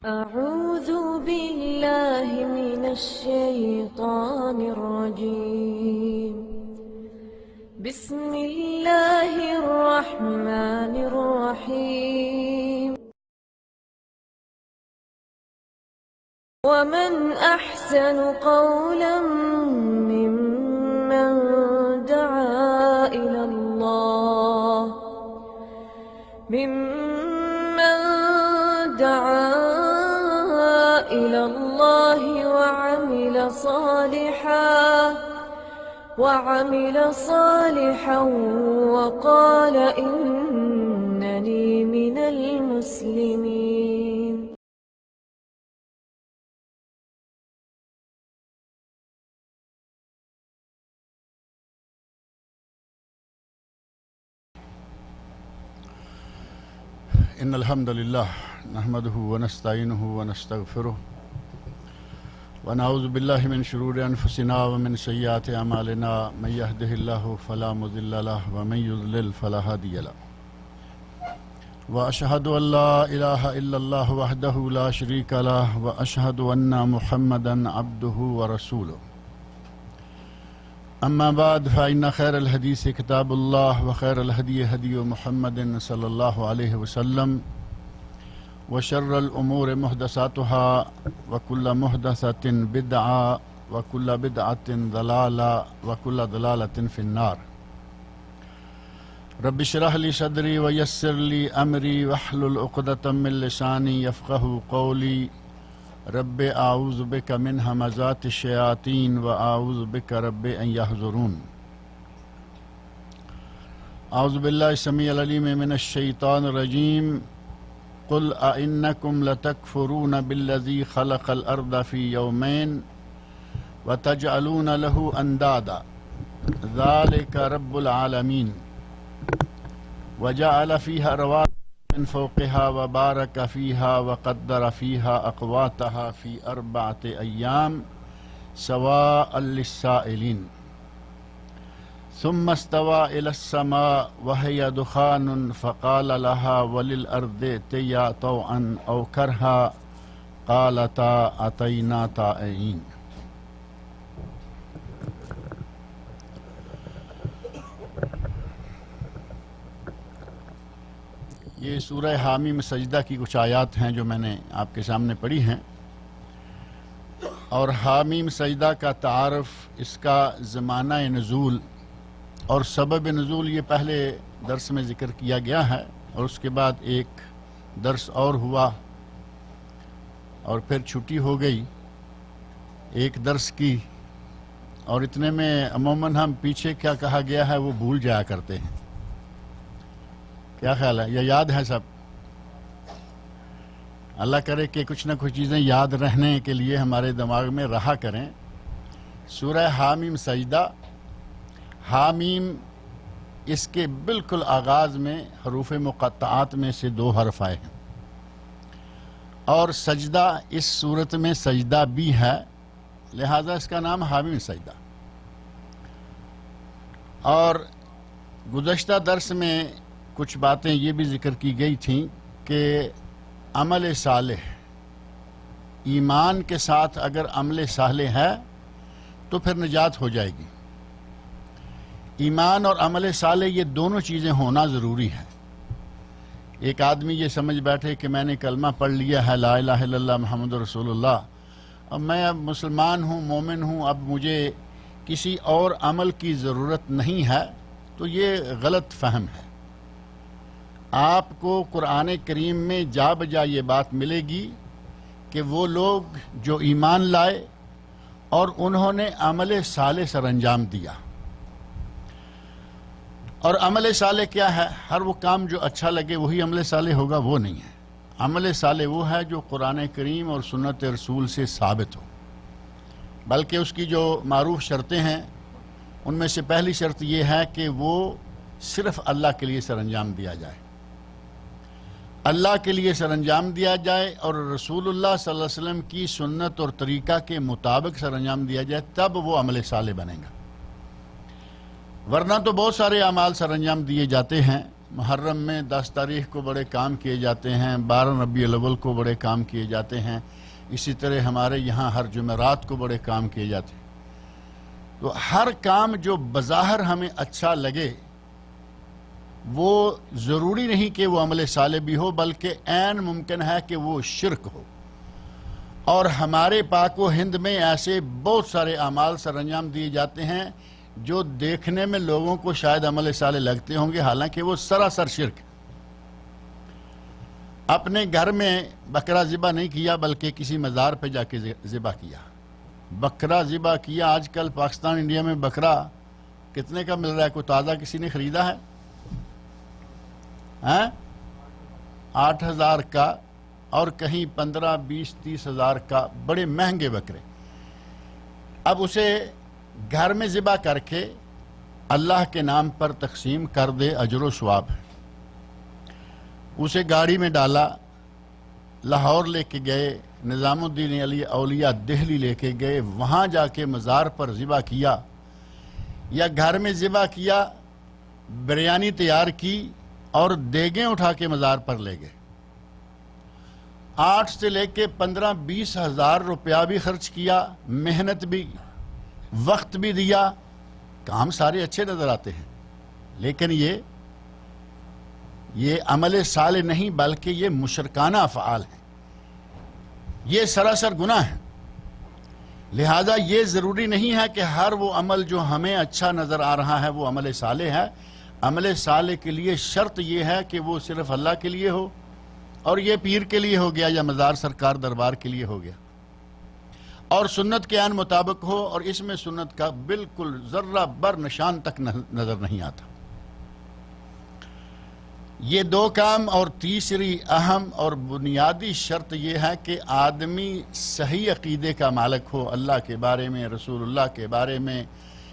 أعوذ بالله من الشيطان الرجيم. بسم الله الرحمن الرحيم. ومن أحسن قولا ممن دعا إلى الله وعمل صالحا وقال إنني من المسلمين. إن الحمد لله نحمده ونستعينه ونستغفره ونعوذ بالله من شرور أنفسنا ومن سيئات أعمالنا من يهده الله فلا مضل له ومن يضلل فلا هادي له وأشهد أن لا إله إلا الله وحده لا شريك له وأشهد أن محمدا عبده ورسوله. أما بعد فإن خير الحديث كتاب الله وخير الهدي هدي محمد صلى الله عليه وسلم وشر الأمور محدثاتها وكل محدثة بدعة وكل بدعة ضلالة وكل ضلالة في النار. رب اشرح لي صدري ويسر لي أمري واحلل عقدة من لساني يفقه قولي. رب أعوذ بك من همزات الشياطين وأعوذ بك رب أن يحضرون. أعوذ بالله السميع العليم من الشيطان الرجيم. قل أئنكم لتكفرون بالذي خلق الأرض في يومين وتجعلون له أندادا ذلك رب العالمين وجعل فيها رواسي من فوقها وبارك فيها وقدر فيها أقواتها في 4 أيام سواء للسائلين ثم استوى إلى السماء وهي دخان فقال لها وللأرض ائتيا طوعا أو كرها قالتا أتينا طائعين. یہ سورہ حامیم سجدہ کی کچھ آیات ہیں جو میں نے آپ کے سامنے پڑھی ہیں، اور حامیم سجدہ کا تعارف، اس کا زمانہ نزول اور سبب نزول یہ پہلے درس میں ذکر کیا گیا ہے، اور اس کے بعد ایک درس اور ہوا اور پھر چھٹی ہو گئی ایک درس کی، اور اتنے میں عموماً ہم پیچھے کیا کہا گیا ہے وہ بھول جایا کرتے ہیں. کیا خیال ہے؟ یہ یاد ہے سب؟ اللہ کرے کہ کچھ نہ کچھ چیزیں یاد رہنے کے لیے ہمارے دماغ میں رہا کریں. سورہ حامیم سجدہ، حامیم اس کے بالکل آغاز میں حروف مقطعات میں سے 2 حرف آئے ہیں، اور سجدہ اس صورت میں سجدہ بھی ہے، لہذا اس کا نام حامیم سجدہ. اور گزشتہ درس میں کچھ باتیں یہ بھی ذکر کی گئی تھیں کہ عمل صالح، ایمان کے ساتھ اگر عمل صالح ہے تو پھر نجات ہو جائے گی. ایمان اور عمل صالح یہ دونوں چیزیں ہونا ضروری ہے. ایک آدمی یہ سمجھ بیٹھے کہ میں نے کلمہ پڑھ لیا ہے لا الہ الا اللہ محمد رسول اللہ، اب میں مسلمان ہوں، مومن ہوں، اب مجھے کسی اور عمل کی ضرورت نہیں ہے، تو یہ غلط فہم ہے. آپ کو قرآن کریم میں جا بجا یہ بات ملے گی کہ وہ لوگ جو ایمان لائے اور انہوں نے عمل صالح سر انجام دیا. اور عمل صالح کیا ہے؟ ہر وہ کام جو اچھا لگے وہی عمل صالح ہوگا، وہ نہیں ہے. عمل صالح وہ ہے جو قرآن کریم اور سنت رسول سے ثابت ہو، بلکہ اس کی جو معروف شرطیں ہیں ان میں سے پہلی شرط یہ ہے کہ وہ صرف اللہ کے لیے سر انجام دیا جائے، اللہ کے لیے سر انجام دیا جائے اور رسول اللہ صلی اللہ علیہ وسلم کی سنت اور طریقہ کے مطابق سر انجام دیا جائے، تب وہ عمل صالح بنے گا. ورنہ تو بہت سارے اعمال سر انجام دیے جاتے ہیں محرم میں 10 تاریخ کو بڑے کام کیے جاتے ہیں، 12 ربیع الاول کو بڑے کام کیے جاتے ہیں، اسی طرح ہمارے یہاں ہر جمعرات کو بڑے کام کیے جاتے ہیں۔ تو ہر کام جو بظاہر ہمیں اچھا لگے وہ ضروری نہیں کہ وہ عمل صالح بھی ہو، بلکہ عین ممکن ہے کہ وہ شرک ہو۔ اور ہمارے پاک و ہند میں ایسے بہت سارے اعمال سر انجام دیے جاتے ہیں جو دیکھنے میں لوگوں کو شاید عمل صالح لگتے ہوں گے، حالانکہ وہ سراسر شرک ہے۔ اپنے گھر میں بکرا ذبح نہیں کیا بلکہ کسی مزار پہ جا کے ذبح کیا، بکرا ذبح کیا۔ آج کل پاکستان انڈیا میں بکرا کتنے کا مل رہا ہے؟ کوئی تازہ کسی نے خریدا ہے؟ 8,000 کا، اور کہیں 15, 20, 30 ہزار کا، بڑے مہنگے بکرے۔ اب اسے گھر میں ذبح کر کے اللہ کے نام پر تقسیم کر دے، اجر و ثواب ہے۔ اسے گاڑی میں ڈالا، لاہور لے کے گئے، نظام الدین علی اولیاء دہلی لے کے گئے، وہاں جا کے مزار پر ذبح کیا، یا گھر میں ذبح کیا، بریانی تیار کی اور دیگیں اٹھا کے مزار پر لے گئے۔ 8 سے لے کے 15, 20 ہزار روپیہ بھی خرچ کیا، محنت بھی، وقت بھی دیا، کام سارے اچھے نظر آتے ہیں، لیکن یہ عمل صالح نہیں بلکہ یہ مشرکانہ افعال ہیں، یہ سراسر گناہ ہے۔ لہذا یہ ضروری نہیں ہے کہ ہر وہ عمل جو ہمیں اچھا نظر آ رہا ہے وہ عمل صالح ہے۔ عمل صالح کے لیے شرط یہ ہے کہ وہ صرف اللہ کے لیے ہو، اور یہ پیر کے لیے ہو گیا یا مزار سرکار دربار کے لیے ہو گیا، اور سنت کے عین مطابق ہو، اور اس میں سنت کا بالکل ذرہ بر نشان تک نظر نہیں آتا۔ یہ 2 کام، اور تیسری اہم اور بنیادی شرط یہ ہے کہ آدمی صحیح عقیدے کا مالک ہو، اللہ کے بارے میں، رسول اللہ کے بارے میں،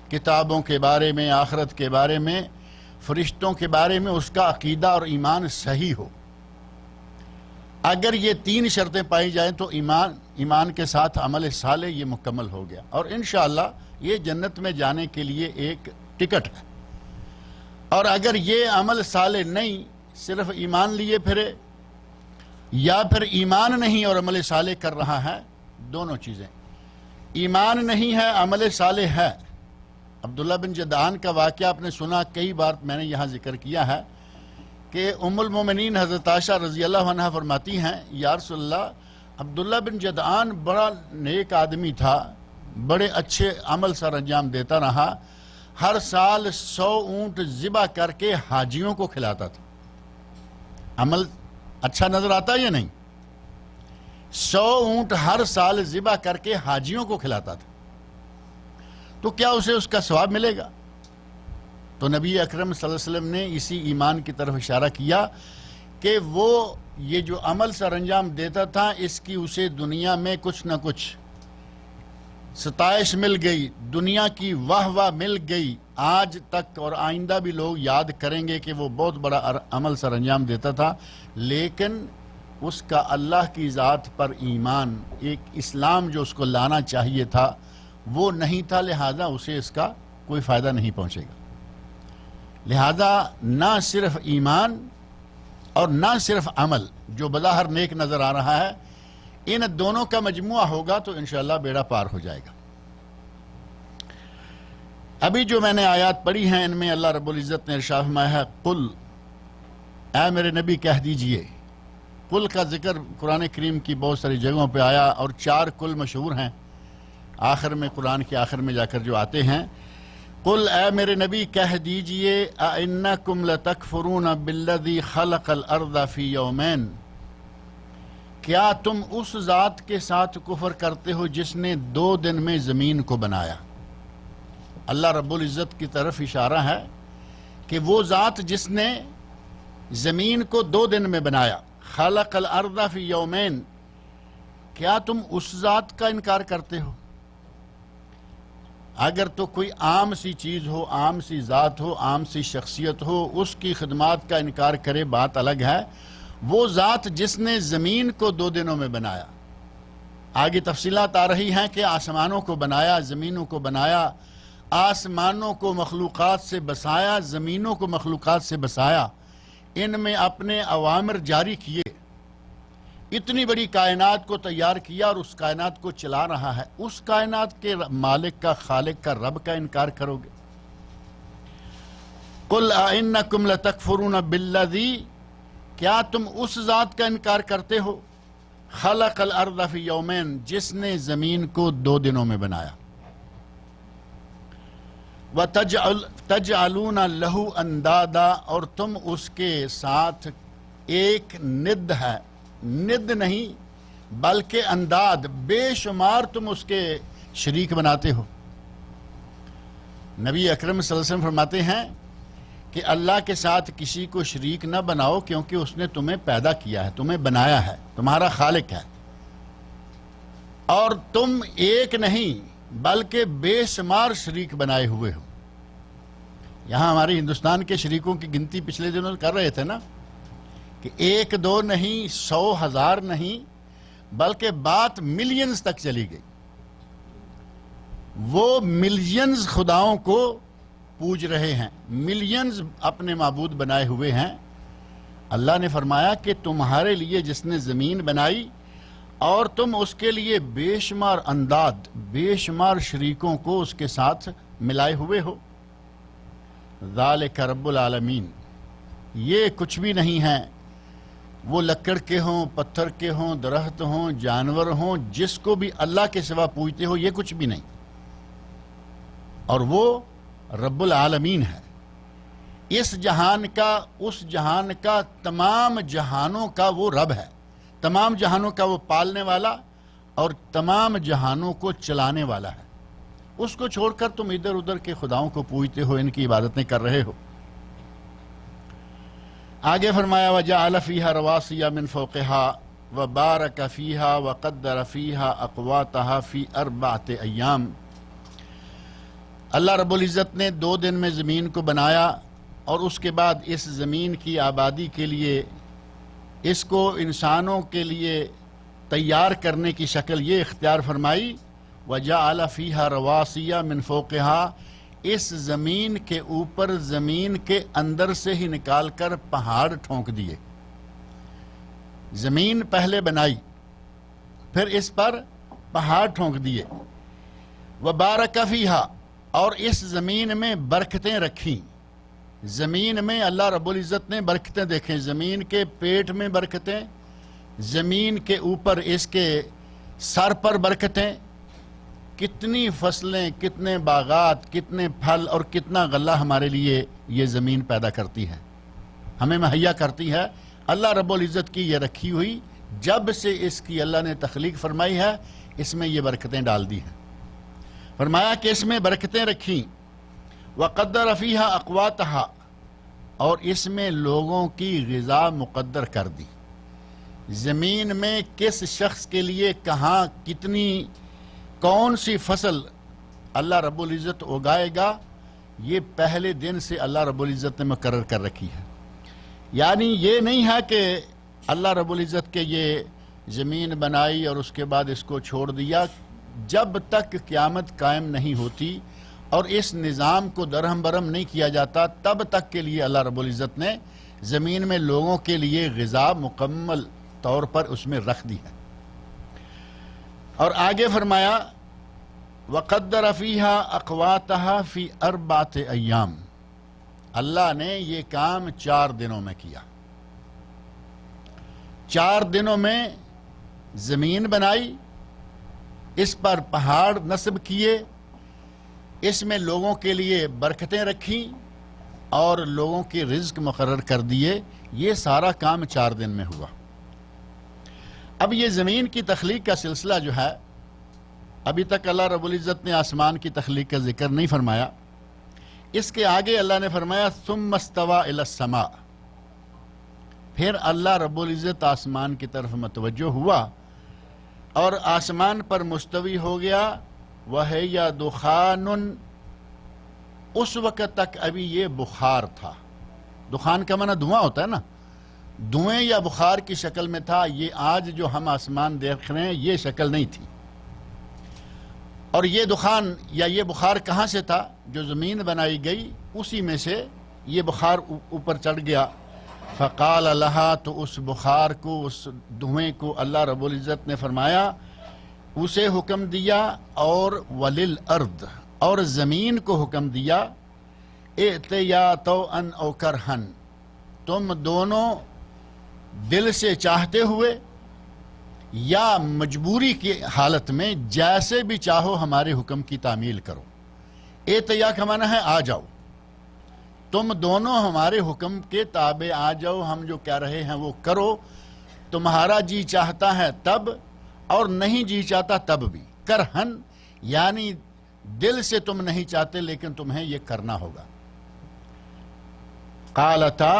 کتابوں کے بارے میں، آخرت کے بارے میں، فرشتوں کے بارے میں اس کا عقیدہ اور ایمان صحیح ہو۔ اگر یہ 3 شرطیں پائی جائیں تو ایمان کے ساتھ عمل صالح یہ مکمل ہو گیا، اور انشاءاللہ یہ جنت میں جانے کے لیے ایک ٹکٹ ہے۔ اور اگر یہ عمل صالح نہیں، صرف ایمان لیے پھرے، یا پھر ایمان نہیں اور عمل صالح کر رہا ہے، دونوں چیزیں، ایمان نہیں ہے، عمل صالح ہے۔ عبداللہ بن جدعان کا واقعہ آپ نے سنا، کئی بار میں نے یہاں ذکر کیا ہے کہ ام المومنین حضرت عائشہ رضی اللہ عنہ فرماتی ہیں، یا رسول اللہ، عبداللہ بن جدعان بڑا نیک آدمی تھا، بڑے اچھے عمل سر انجام دیتا رہا، ہر سال 100 اونٹ ذبح کر کے حاجیوں کو کھلاتا تھا۔ عمل اچھا نظر آتا یا نہیں؟ 100 اونٹ ہر سال ذبح کر کے حاجیوں کو کھلاتا تھا، تو کیا اسے اس کا ثواب ملے گا؟ تو نبی اکرم صلی اللہ علیہ وسلم نے اسی ایمان کی طرف اشارہ کیا کہ وہ یہ جو عمل سر انجام دیتا تھا، اس کی اسے دنیا میں کچھ نہ کچھ ستائش مل گئی، دنیا کی واہ واہ مل گئی، آج تک اور آئندہ بھی لوگ یاد کریں گے کہ وہ بہت بڑا عمل سر انجام دیتا تھا، لیکن اس کا اللہ کی ذات پر ایمان، ایک اسلام جو اس کو لانا چاہیے تھا وہ نہیں تھا، لہذا اسے اس کا کوئی فائدہ نہیں پہنچے گا۔ لہذا نہ صرف ایمان اور نہ صرف عمل جو بظاہر نیک نظر آ رہا ہے، ان دونوں کا مجموعہ ہوگا تو انشاءاللہ بیڑا پار ہو جائے گا۔ ابھی جو میں نے آیات پڑھی ہیں ان میں اللہ رب العزت نے ارشاد فرمایا ہے، قل، اے میرے نبی کہہ دیجئے۔ قل کا ذکر قرآن کریم کی بہت ساری جگہوں پہ آیا، اور 4 قل مشہور ہیں، آخر میں قرآن کے آخر میں جا کر جو آتے ہیں۔ قل، اے میرے نبی کہہ دیجئے، اَإِنَّكُمْ لَتَكْفُرُونَ بِالَّذِي خَلَقَ الْأَرْضَ فِي يَوْمَيْنِ، کیا تم اس ذات کے ساتھ کفر کرتے ہو جس نے 2 دن میں زمین کو بنایا؟ اللہ رب العزت کی طرف اشارہ ہے کہ وہ ذات جس نے زمین کو 2 دن میں بنایا، خلق الارض فی یومین، کیا تم اس ذات کا انکار کرتے ہو؟ اگر تو کوئی عام سی چیز ہو، عام سی ذات ہو، عام سی شخصیت ہو، اس کی خدمات کا انکار کرے بات الگ ہے، وہ ذات جس نے زمین کو 2 دنوں میں بنایا۔ آگے تفصیلات آ رہی ہیں کہ آسمانوں کو بنایا، زمینوں کو بنایا، آسمانوں کو مخلوقات سے بسایا، زمینوں کو مخلوقات سے بسایا، ان میں اپنے اوامر جاری کیے، اتنی بڑی کائنات کو تیار کیا اور اس کائنات کو چلا رہا ہے، اس کائنات کے مالک کا، خالق کا، رب کا انکار کرو گے؟ قُلْ أَإِنَّكُمْ لَتَكْفُرُونَ بِالَّذِي، کیا تم اس ذات کا انکار کرتے ہو، خلق الارض فی یومین، جس نے زمین کو 2 دنوں میں بنایا، وَتَجْعَلُونَ لَهُ اندادا، اور تم اس کے ساتھ ایک ند ہے، ند نہیں بلکہ انداد، بے شمار تم اس کے شریک بناتے ہو۔ نبی اکرم صلی اللہ علیہ وسلم فرماتے ہیں کہ اللہ کے ساتھ کسی کو شریک نہ بناؤ، کیونکہ اس نے تمہیں پیدا کیا ہے، تمہیں بنایا ہے، تمہارا خالق ہے، اور تم ایک نہیں بلکہ بے شمار شریک بنائے ہوئے ہو۔ یہاں ہمارے ہندوستان کے شریکوں کی گنتی پچھلے دنوں کر رہے تھے نا، کہ 1 2 نہیں، 100 1000 نہیں، بلکہ بات ملینز تک چلی گئی۔ وہ ملینز خداؤں کو پوج رہے ہیں، ملینز اپنے معبود بنائے ہوئے ہیں۔ اللہ نے فرمایا کہ تمہارے لیے جس نے زمین بنائی اور تم اس کے لیے بے شمار انداد، بے شمار شریکوں کو اس کے ساتھ ملائے ہوئے ہو۔ ذالک رب العالمین، یہ کچھ بھی نہیں ہے، وہ لکڑ کے ہوں، پتھر کے ہوں، درخت ہوں، جانور ہوں، جس کو بھی اللہ کے سوا پوجتے ہو، یہ کچھ بھی نہیں، اور وہ رب العالمین ہے، اس جہان کا، اس جہان کا، تمام جہانوں کا وہ رب ہے، تمام جہانوں کا وہ پالنے والا اور تمام جہانوں کو چلانے والا ہے۔ اس کو چھوڑ کر تم ادھر ادھر کے خداؤں کو پوجتے ہو، ان کی عبادتیں کر رہے ہو۔ آگے فرمایا وَجَعَلَ فِيهَا رَوَاسِيَ مِن فَوْقِهَا وَبَارَكَ فِيهَا وَقَدَّرَ فِيهَا أَقْوَاتَهَا فِي 4 أَيَّامٍ۔ اللہ رب العزت نے 2 دن میں زمین کو بنایا، اور اس کے بعد اس زمین کی آبادی کے لیے، اس کو انسانوں کے لیے تیار کرنے کی شکل یہ اختیار فرمائی، وَجَعَلَ فِيهَا رَوَاسِيَ مِن فَوْقِهَا، اس زمین کے اوپر، زمین کے اندر سے ہی نکال کر پہاڑ ٹھونک دیے۔ زمین پہلے بنائی، پھر اس پر پہاڑ ٹھونک دیے۔ وَبَارَكَ فِيهَا، اور اس زمین میں برکتیں رکھیں۔ زمین میں اللہ رب العزت نے برکتیں دیکھیں، زمین کے پیٹ میں برکتیں، زمین کے اوپر اس کے سر پر برکتیں، کتنی فصلیں، کتنے باغات، کتنے پھل اور کتنا غلہ ہمارے لیے یہ زمین پیدا کرتی ہے، ہمیں مہیا کرتی ہے۔ اللہ رب العزت کی یہ رکھی ہوئی، جب سے اس کی اللہ نے تخلیق فرمائی ہے، اس میں یہ برکتیں ڈال دی ہیں۔ فرمایا کہ اس میں برکتیں رکھیں، وَقَدَّرَ فِيهَا أَقْوَاتَهَا، اور اس میں لوگوں کی غذا مقدر کر دی۔ زمین میں کس شخص کے لیے کہاں کتنی، کون سی فصل اللہ رب العزت اگائے گا، یہ پہلے دن سے اللہ رب العزت نے مقرر کر رکھی ہے۔ یعنی یہ نہیں ہے کہ اللہ رب العزت کے یہ زمین بنائی اور اس کے بعد اس کو چھوڑ دیا، جب تک قیامت قائم نہیں ہوتی اور اس نظام کو درہم برہم نہیں کیا جاتا، تب تک کے لیے اللہ رب العزت نے زمین میں لوگوں کے لیے غذا مکمل طور پر اس میں رکھ دی ہے۔ اور آگے فرمایا وَقَدَّرَ فِيهَا أَقْوَاتَهَا فِي 4 أَيَّامٍ، اللہ نے یہ کام 4 دنوں میں کیا۔ 4 دنوں میں زمین بنائی، اس پر پہاڑ نصب کیے، اس میں لوگوں کے لیے برکتیں رکھیں اور لوگوں کے رزق مقرر کر دیے۔ یہ سارا کام 4 دن میں ہوا۔ اب یہ زمین کی تخلیق کا سلسلہ جو ہے، ابھی تک اللہ رب العزت نے آسمان کی تخلیق کا ذکر نہیں فرمایا۔ اس کے آگے اللہ نے فرمایا ثم استوى الى السماء، پھر اللہ رب العزت آسمان کی طرف متوجہ ہوا اور آسمان پر مستوی ہو گیا۔ وَهِيَ دُخَانٌ، اس وقت تک ابھی یہ بخار تھا۔ دخان کا معنی دھواں ہوتا ہے نا، دھوئیں یا بخار کی شکل میں تھا۔ یہ آج جو ہم آسمان دیکھ رہے ہیں یہ شکل نہیں تھی۔ اور یہ دخان یا یہ بخار کہاں سے تھا؟ جو زمین بنائی گئی اسی میں سے یہ بخار اوپر چڑھ گیا۔ فقال لہا، تو اس بخار کو، اس دھوئیں کو اللہ رب العزت نے فرمایا، اسے حکم دیا، اور وللارض، اور زمین کو حکم دیا، ائتیا طوعا او کرہن، تم دونوں دل سے چاہتے ہوئے یا مجبوری کی حالت میں، جیسے بھی چاہو ہمارے حکم کی تعمیل کرو۔ ائتیا کا معنی ہے آ جاؤ، تم دونوں ہمارے حکم کے تابع آ جاؤ، ہم جو کہہ رہے ہیں وہ کرو، تمہارا جی چاہتا ہے تب، اور نہیں جی چاہتا تب بھی۔ کرہن یعنی دل سے تم نہیں چاہتے لیکن تمہیں یہ کرنا ہوگا۔ قالتا،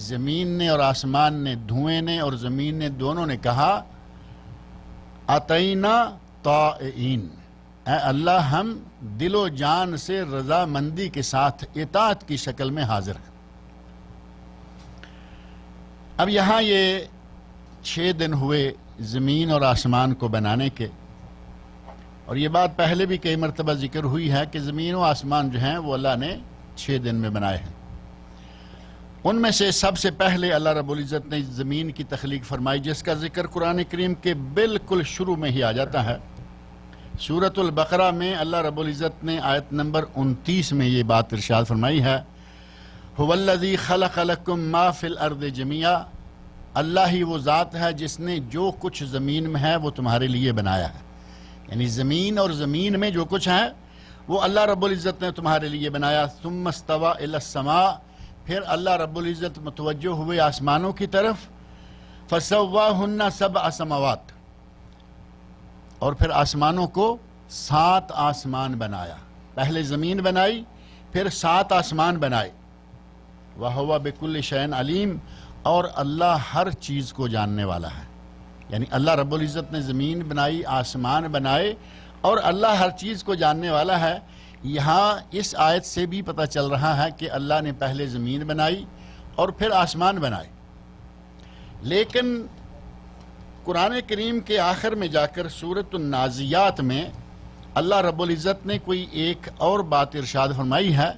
زمین نے اور آسمان نے، دھوئیں نے اور زمین نے، دونوں نے کہا، اتینا طائعین، اے اللہ ہم دل و جان سے رضامندی کے ساتھ اطاعت کی شکل میں حاضر ہیں۔ اب یہاں یہ 6 دن ہوئے زمین اور آسمان کو بنانے کے، اور یہ بات پہلے بھی کئی مرتبہ ذکر ہوئی ہے کہ زمین و آسمان جو ہیں وہ اللہ نے 6 دن میں بنائے ہیں۔ ان میں سے سب سے پہلے اللہ رب العزت نے زمین کی تخلیق فرمائی، جس کا ذکر قرآن کریم کے بالکل شروع میں ہی آ جاتا ہے۔ سورۃ البقرہ میں اللہ رب العزت نے آیت نمبر 29 میں یہ بات ارشاد فرمائی ہے، هو الذی خلق لکم ما فی الارض جمیعا، اللہ ہی وہ ذات ہے جس نے جو کچھ زمین میں ہے وہ تمہارے لیے بنایا ہے، یعنی زمین اور زمین میں جو کچھ ہے وہ اللہ رب العزت نے تمہارے لیے بنایا۔ ثم استوى الی السماء، پھر اللہ رب العزت متوجہ ہوئے آسمانوں کی طرف، فسواہن 7 سماوات، اور پھر آسمانوں کو 7 آسمان بنایا، پہلے زمین بنائی پھر 7 آسمان بنائے۔ وَهُوَ بِكُلِّ شَيْءٍ عَلِيمٌ، اور اللہ ہر چیز کو جاننے والا ہے، یعنی اللہ رب العزت نے زمین بنائی، آسمان بنائے، اور اللہ ہر چیز کو جاننے والا ہے۔ یہاں اس آیت سے بھی پتہ چل رہا ہے کہ اللہ نے پہلے زمین بنائی اور پھر آسمان بنائے، لیکن قرآن کریم کے آخر میں جا کر سورۃ النازعات میں اللہ رب العزت نے کوئی ایک اور بات ارشاد فرمائی ہے،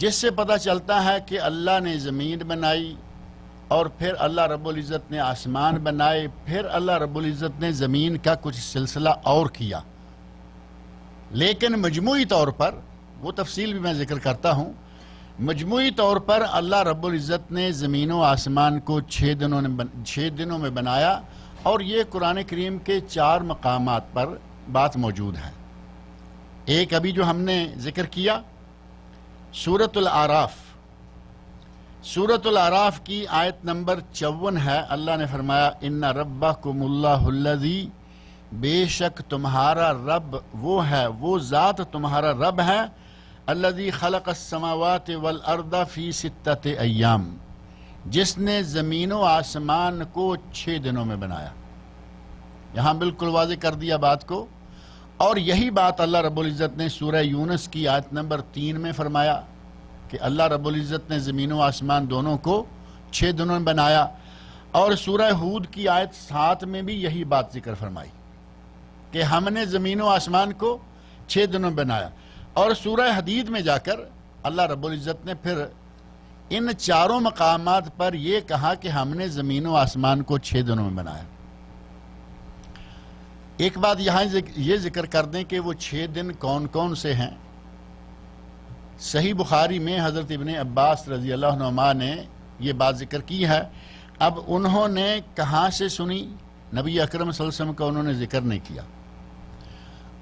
جس سے پتہ چلتا ہے کہ اللہ نے زمین بنائی اور پھر اللہ رب العزت نے آسمان بنائے، پھر اللہ رب العزت نے زمین کا کچھ سلسلہ اور کیا، لیکن مجموعی طور پر، وہ تفصیل بھی میں ذکر کرتا ہوں، مجموعی طور پر اللہ رب العزت نے زمین و آسمان کو 6 دنوں میں بنایا، اور یہ قرآن کریم کے 4 مقامات پر بات موجود ہے۔ ایک ابھی جو ہم نے ذکر کیا، سورۃ الاعراف، سورۃ الاعراف کی آیت نمبر 54 ہے، اللہ نے فرمایا، ان ربکم اللہ الذی، بے شک تمہارا رب وہ ہے، وہ ذات تمہارا رب ہے، الذی خلق السماوات والارض فی 6 ایام، جس نے زمین و آسمان کو 6 دنوں میں بنایا۔ یہاں بالکل واضح کر دیا بات کو، اور یہی بات اللہ رب العزت نے سورہ یونس کی آیت نمبر 3 میں فرمایا کہ اللہ رب العزت نے زمین و آسمان دونوں کو 6 دنوں میں بنایا، اور سورہ ہود کی آیت 7 میں بھی یہی بات ذکر فرمائی کہ ہم نے زمین و آسمان کو 6 دنوں میں بنایا، اور سورہ حدید میں جا کر اللہ رب العزت نے پھر ان 4 مقامات پر یہ کہا کہ ہم نے زمین و آسمان کو 6 دنوں میں بنایا۔ ایک بات یہاں یہ ذکر کر دیں کہ وہ 6 دن کون کون سے ہیں۔ صحیح بخاری میں حضرت ابن عباس رضی اللہ عنہما نے یہ بات ذکر کی ہے۔ اب انہوں نے کہاں سے سنی؟ نبی اکرم صلی اللہ علیہ وسلم کا انہوں نے ذکر نہیں کیا،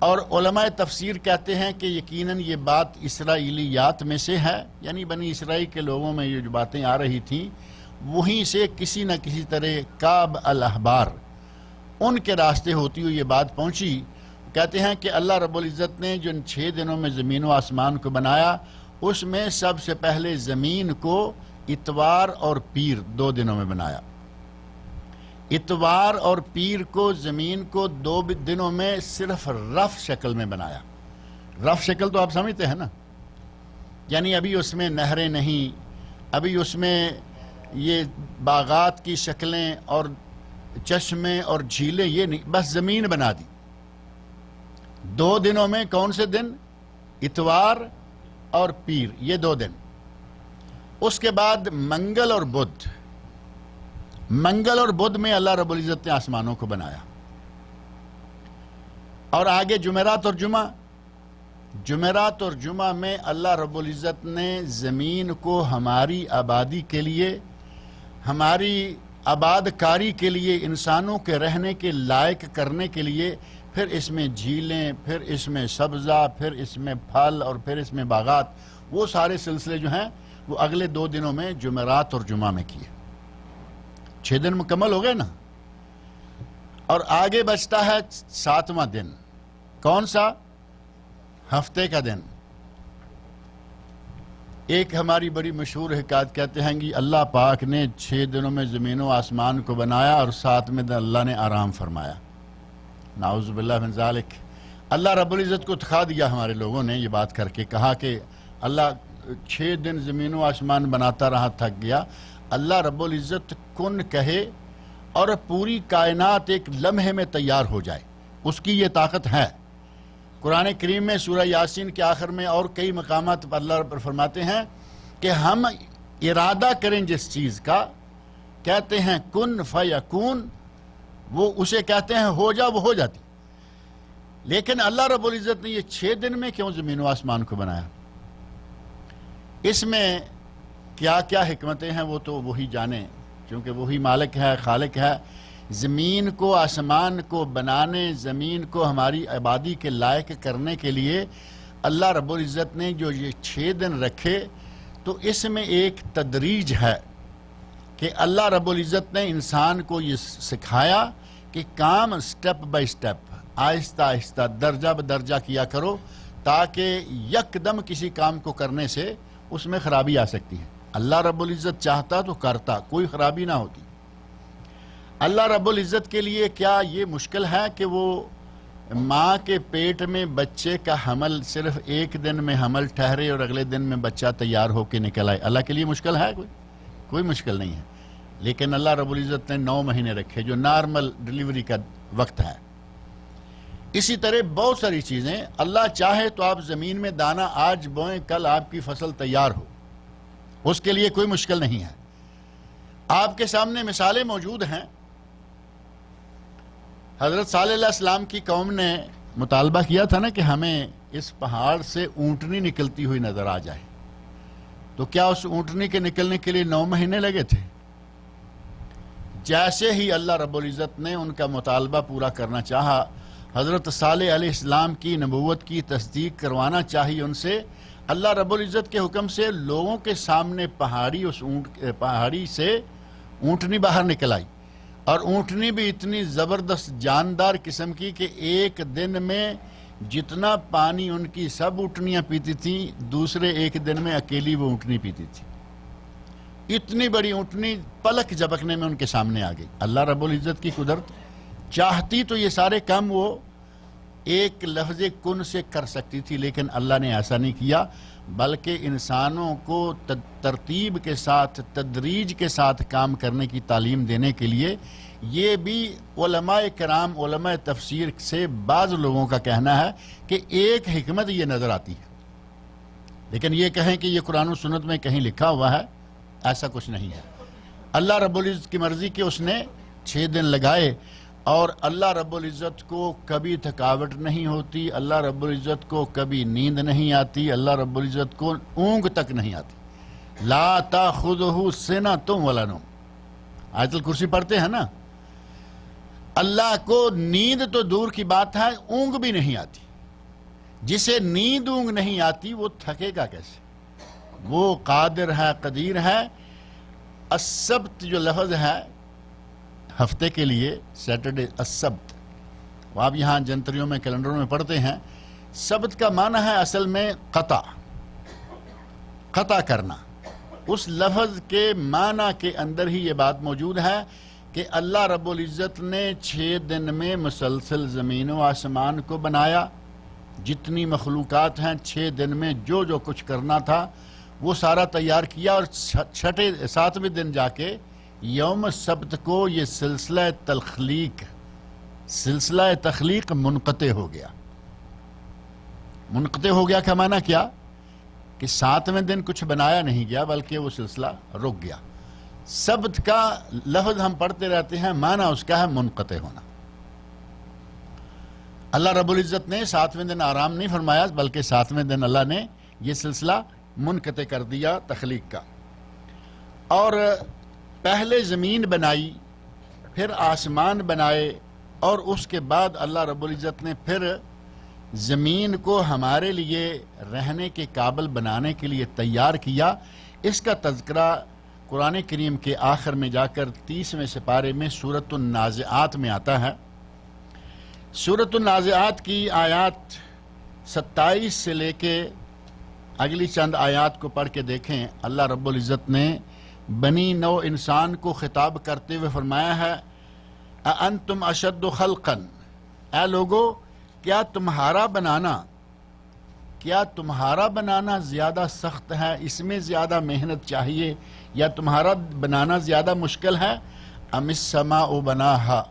اور علماء تفسیر کہتے ہیں کہ یقیناً یہ بات اسرائیلیات میں سے ہے، یعنی بنی اسرائیل کے لوگوں میں یہ جو باتیں آ رہی تھیں وہیں سے کسی نہ کسی طرح کعب الاحبار ان کے راستے ہوتی ہوئی یہ بات پہنچی۔ کہتے ہیں کہ اللہ رب العزت نے جو 6 دنوں میں زمین و آسمان کو بنایا، اس میں سب سے پہلے زمین کو اتوار اور پیر 2 دنوں میں بنایا۔ اتوار اور پیر کو، زمین کو 2 دنوں میں صرف رف شکل میں بنایا۔ رف شکل تو آپ سمجھتے ہیں نا، یعنی ابھی اس میں نہریں نہیں، ابھی اس میں یہ باغات کی شکلیں اور چشمے اور جھیلیں یہ نہیں، بس زمین بنا دی 2 دنوں میں۔ کون سے دن؟ اتوار اور پیر، یہ 2 دن۔ اس کے بعد منگل اور بدھ، منگل اور بدھ میں اللہ رب العزت نے آسمانوں کو بنایا، اور آگے جمعرات اور جمعہ، جمعرات اور جمعہ میں اللہ رب العزت نے زمین کو ہماری آبادی کے لیے، ہماری آباد کاری کے لیے، انسانوں کے رہنے کے لائق کرنے کے لیے، پھر اس میں جھیلیں، پھر اس میں سبزہ، پھر اس میں پھل، اور پھر اس میں باغات، وہ سارے سلسلے جو ہیں وہ اگلے 2 دنوں میں جمعرات اور جمعہ میں کیے۔ 6 دن مکمل ہو گئے نا، اور آگے بچتا ہے 7واں دن، کون سا؟ ہفتے کا دن۔ ایک ہماری بڑی مشہور حکایت کہتے ہیں کہ اللہ پاک نے 6 دنوں میں زمین و آسمان کو بنایا اور 7ویں دن اللہ نے آرام فرمایا۔ نعوذ باللہ من ذالک۔ اللہ رب العزت کو تھکا دیا ہمارے لوگوں نے یہ بات کر کے، کہا کہ اللہ 6 دن زمین و آسمان بناتا رہا، تھک گیا۔ اللہ رب العزت کن کہے اور پوری کائنات ایک لمحے میں تیار ہو جائے، اس کی یہ طاقت ہے۔ قرآن کریم میں سورہ یاسین کے آخر میں اور کئی مقامات پر اللہ رب فرماتے ہیں کہ ہم ارادہ کریں جس چیز کا، کہتے ہیں کن فیکون، وہ اسے کہتے ہیں ہو جا، وہ ہو جاتی۔ لیکن اللہ رب العزت نے یہ 6 دن میں کیوں زمین و آسمان کو بنایا؟ اس میں کیا کیا حکمتیں ہیں وہ تو وہی جانے، کیونکہ وہی مالک ہے، خالق ہے۔ زمین کو، آسمان کو بنانے، زمین کو ہماری آبادی کے لائق کرنے کے لیے اللہ رب العزت نے جو یہ 6 دن رکھے، تو اس میں ایک تدریج ہے کہ اللہ رب العزت نے انسان کو یہ سکھایا کہ کام سٹیپ بائی سٹیپ، آہستہ آہستہ، درجہ بدرجہ کیا کرو، تاکہ یکدم کسی کام کو کرنے سے اس میں خرابی آ سکتی ہے۔ اللہ رب العزت چاہتا تو کرتا، کوئی خرابی نہ ہوتی۔ اللہ رب العزت کے لیے کیا یہ مشکل ہے کہ وہ ماں کے پیٹ میں بچے کا حمل صرف 1 دن میں حمل ٹھہرے اور اگلے دن میں بچہ تیار ہو کے نکل آئے؟ اللہ کے لیے مشکل ہے؟ کوئی مشکل نہیں ہے۔ لیکن اللہ رب العزت نے 9 مہینے رکھے جو نارمل ڈیلیوری کا وقت ہے۔ اسی طرح بہت ساری چیزیں، اللہ چاہے تو آپ زمین میں دانہ آج بوئیں، کل آپ کی فصل تیار ہو، اس کے لیے کوئی مشکل نہیں ہے۔ آپ کے سامنے مثالیں موجود ہیں۔ حضرت صالح علیہ السلام کی قوم نے مطالبہ کیا تھا نا کہ ہمیں اس پہاڑ سے اونٹنی نکلتی ہوئی نظر آ جائے، تو کیا اس اونٹنی کے نکلنے کے لیے 9 مہینے لگے تھے؟ جیسے ہی اللہ رب العزت نے ان کا مطالبہ پورا کرنا چاہا، حضرت صالح علیہ السلام کی نبوت کی تصدیق کروانا چاہیے ان سے، اللہ رب العزت کے حکم سے لوگوں کے سامنے پہاڑی سے اونٹنی باہر نکل آئی، اور اونٹنی بھی اتنی زبردست جاندار قسم کی کہ 1 دن میں جتنا پانی ان کی سب اونٹنیاں پیتی تھیں، دوسرے 1 دن میں اکیلی وہ اونٹنی پیتی تھی۔ اتنی بڑی اونٹنی پلک جھپکنے میں ان کے سامنے آ گئی۔ اللہ رب العزت کی قدرت چاہتی تو یہ سارے کام وہ ایک لفظ کن سے کر سکتی تھی، لیکن اللہ نے ایسا نہیں کیا، بلکہ انسانوں کو ترتیب کے ساتھ، تدریج کے ساتھ کام کرنے کی تعلیم دینے کے لیے، یہ بھی علماء کرام، علماء تفسیر سے بعض لوگوں کا کہنا ہے کہ ایک حکمت یہ نظر آتی ہے۔ لیکن یہ کہیں کہ یہ قرآن و سنت میں کہیں لکھا ہوا ہے، ایسا کچھ نہیں ہے۔ اللہ رب العزت کی مرضی کہ اس نے 6 دن لگائے، اور اللہ رب العزت کو کبھی تھکاوٹ نہیں ہوتی، اللہ رب العزت کو کبھی نیند نہیں آتی، اللہ رب العزت کو اونگ تک نہیں آتی۔ لا تاخذہ سنۃ ولا نوم، آیت الکرسی پڑھتے ہیں نا، اللہ کو نیند تو دور کی بات ہے، اونگ بھی نہیں آتی۔ جسے نیند اونگ نہیں آتی وہ تھکے گا کیسے؟ وہ قادر ہے، قدیر ہے۔ السبت جو لفظ ہے ہفتے کے لیے، سیٹرڈے، السبت، وہ آپ یہاں جنتریوں میں، کیلنڈروں میں پڑھتے ہیں۔ سبت کا معنی ہے اصل میں قطع کرنا۔ اس لفظ کے معنی کے اندر ہی یہ بات موجود ہے کہ اللہ رب العزت نے 6 دن میں مسلسل زمین و آسمان کو بنایا، جتنی مخلوقات ہیں 6 دن میں جو جو کچھ کرنا تھا وہ سارا تیار کیا، اور 7ویں دن جا کے یوم سبت کو یہ سلسلہ تخلیق منقطع ہو گیا۔ منقطع ہو گیا کا معنی کیا؟ کہ 7ویں دن کچھ بنایا نہیں گیا بلکہ وہ سلسلہ رک گیا۔ سبت کا لفظ ہم پڑھتے رہتے ہیں، معنی اس کا ہے منقطع ہونا۔ اللہ رب العزت نے 7ویں دن آرام نہیں فرمایا بلکہ 7ویں دن اللہ نے یہ سلسلہ منقطع کر دیا تخلیق کا۔ اور پہلے زمین بنائی، پھر آسمان بنائے، اور اس کے بعد اللہ رب العزت نے پھر زمین کو ہمارے لیے رہنے کے قابل بنانے کے لیے تیار کیا۔ اس کا تذکرہ قرآن کریم کے آخر میں جا کر 30ویں سپارے میں سورۃ النازعات میں آتا ہے۔ سورۃ النازعات کی آیات 27 سے لے کے اگلی چند آیات کو پڑھ کے دیکھیں۔ اللہ رب العزت نے بنی نو انسان کو خطاب کرتے ہوئے فرمایا ہے، اَأَنْتُمْ أَشَدُّ خَلْقًا، اے لوگو کیا تمہارا بنانا زیادہ سخت ہے، اس میں زیادہ محنت چاہیے، یا تمہارا بنانا زیادہ مشکل ہے؟ أَمِ السَّمَاءُ بَنَاهَا،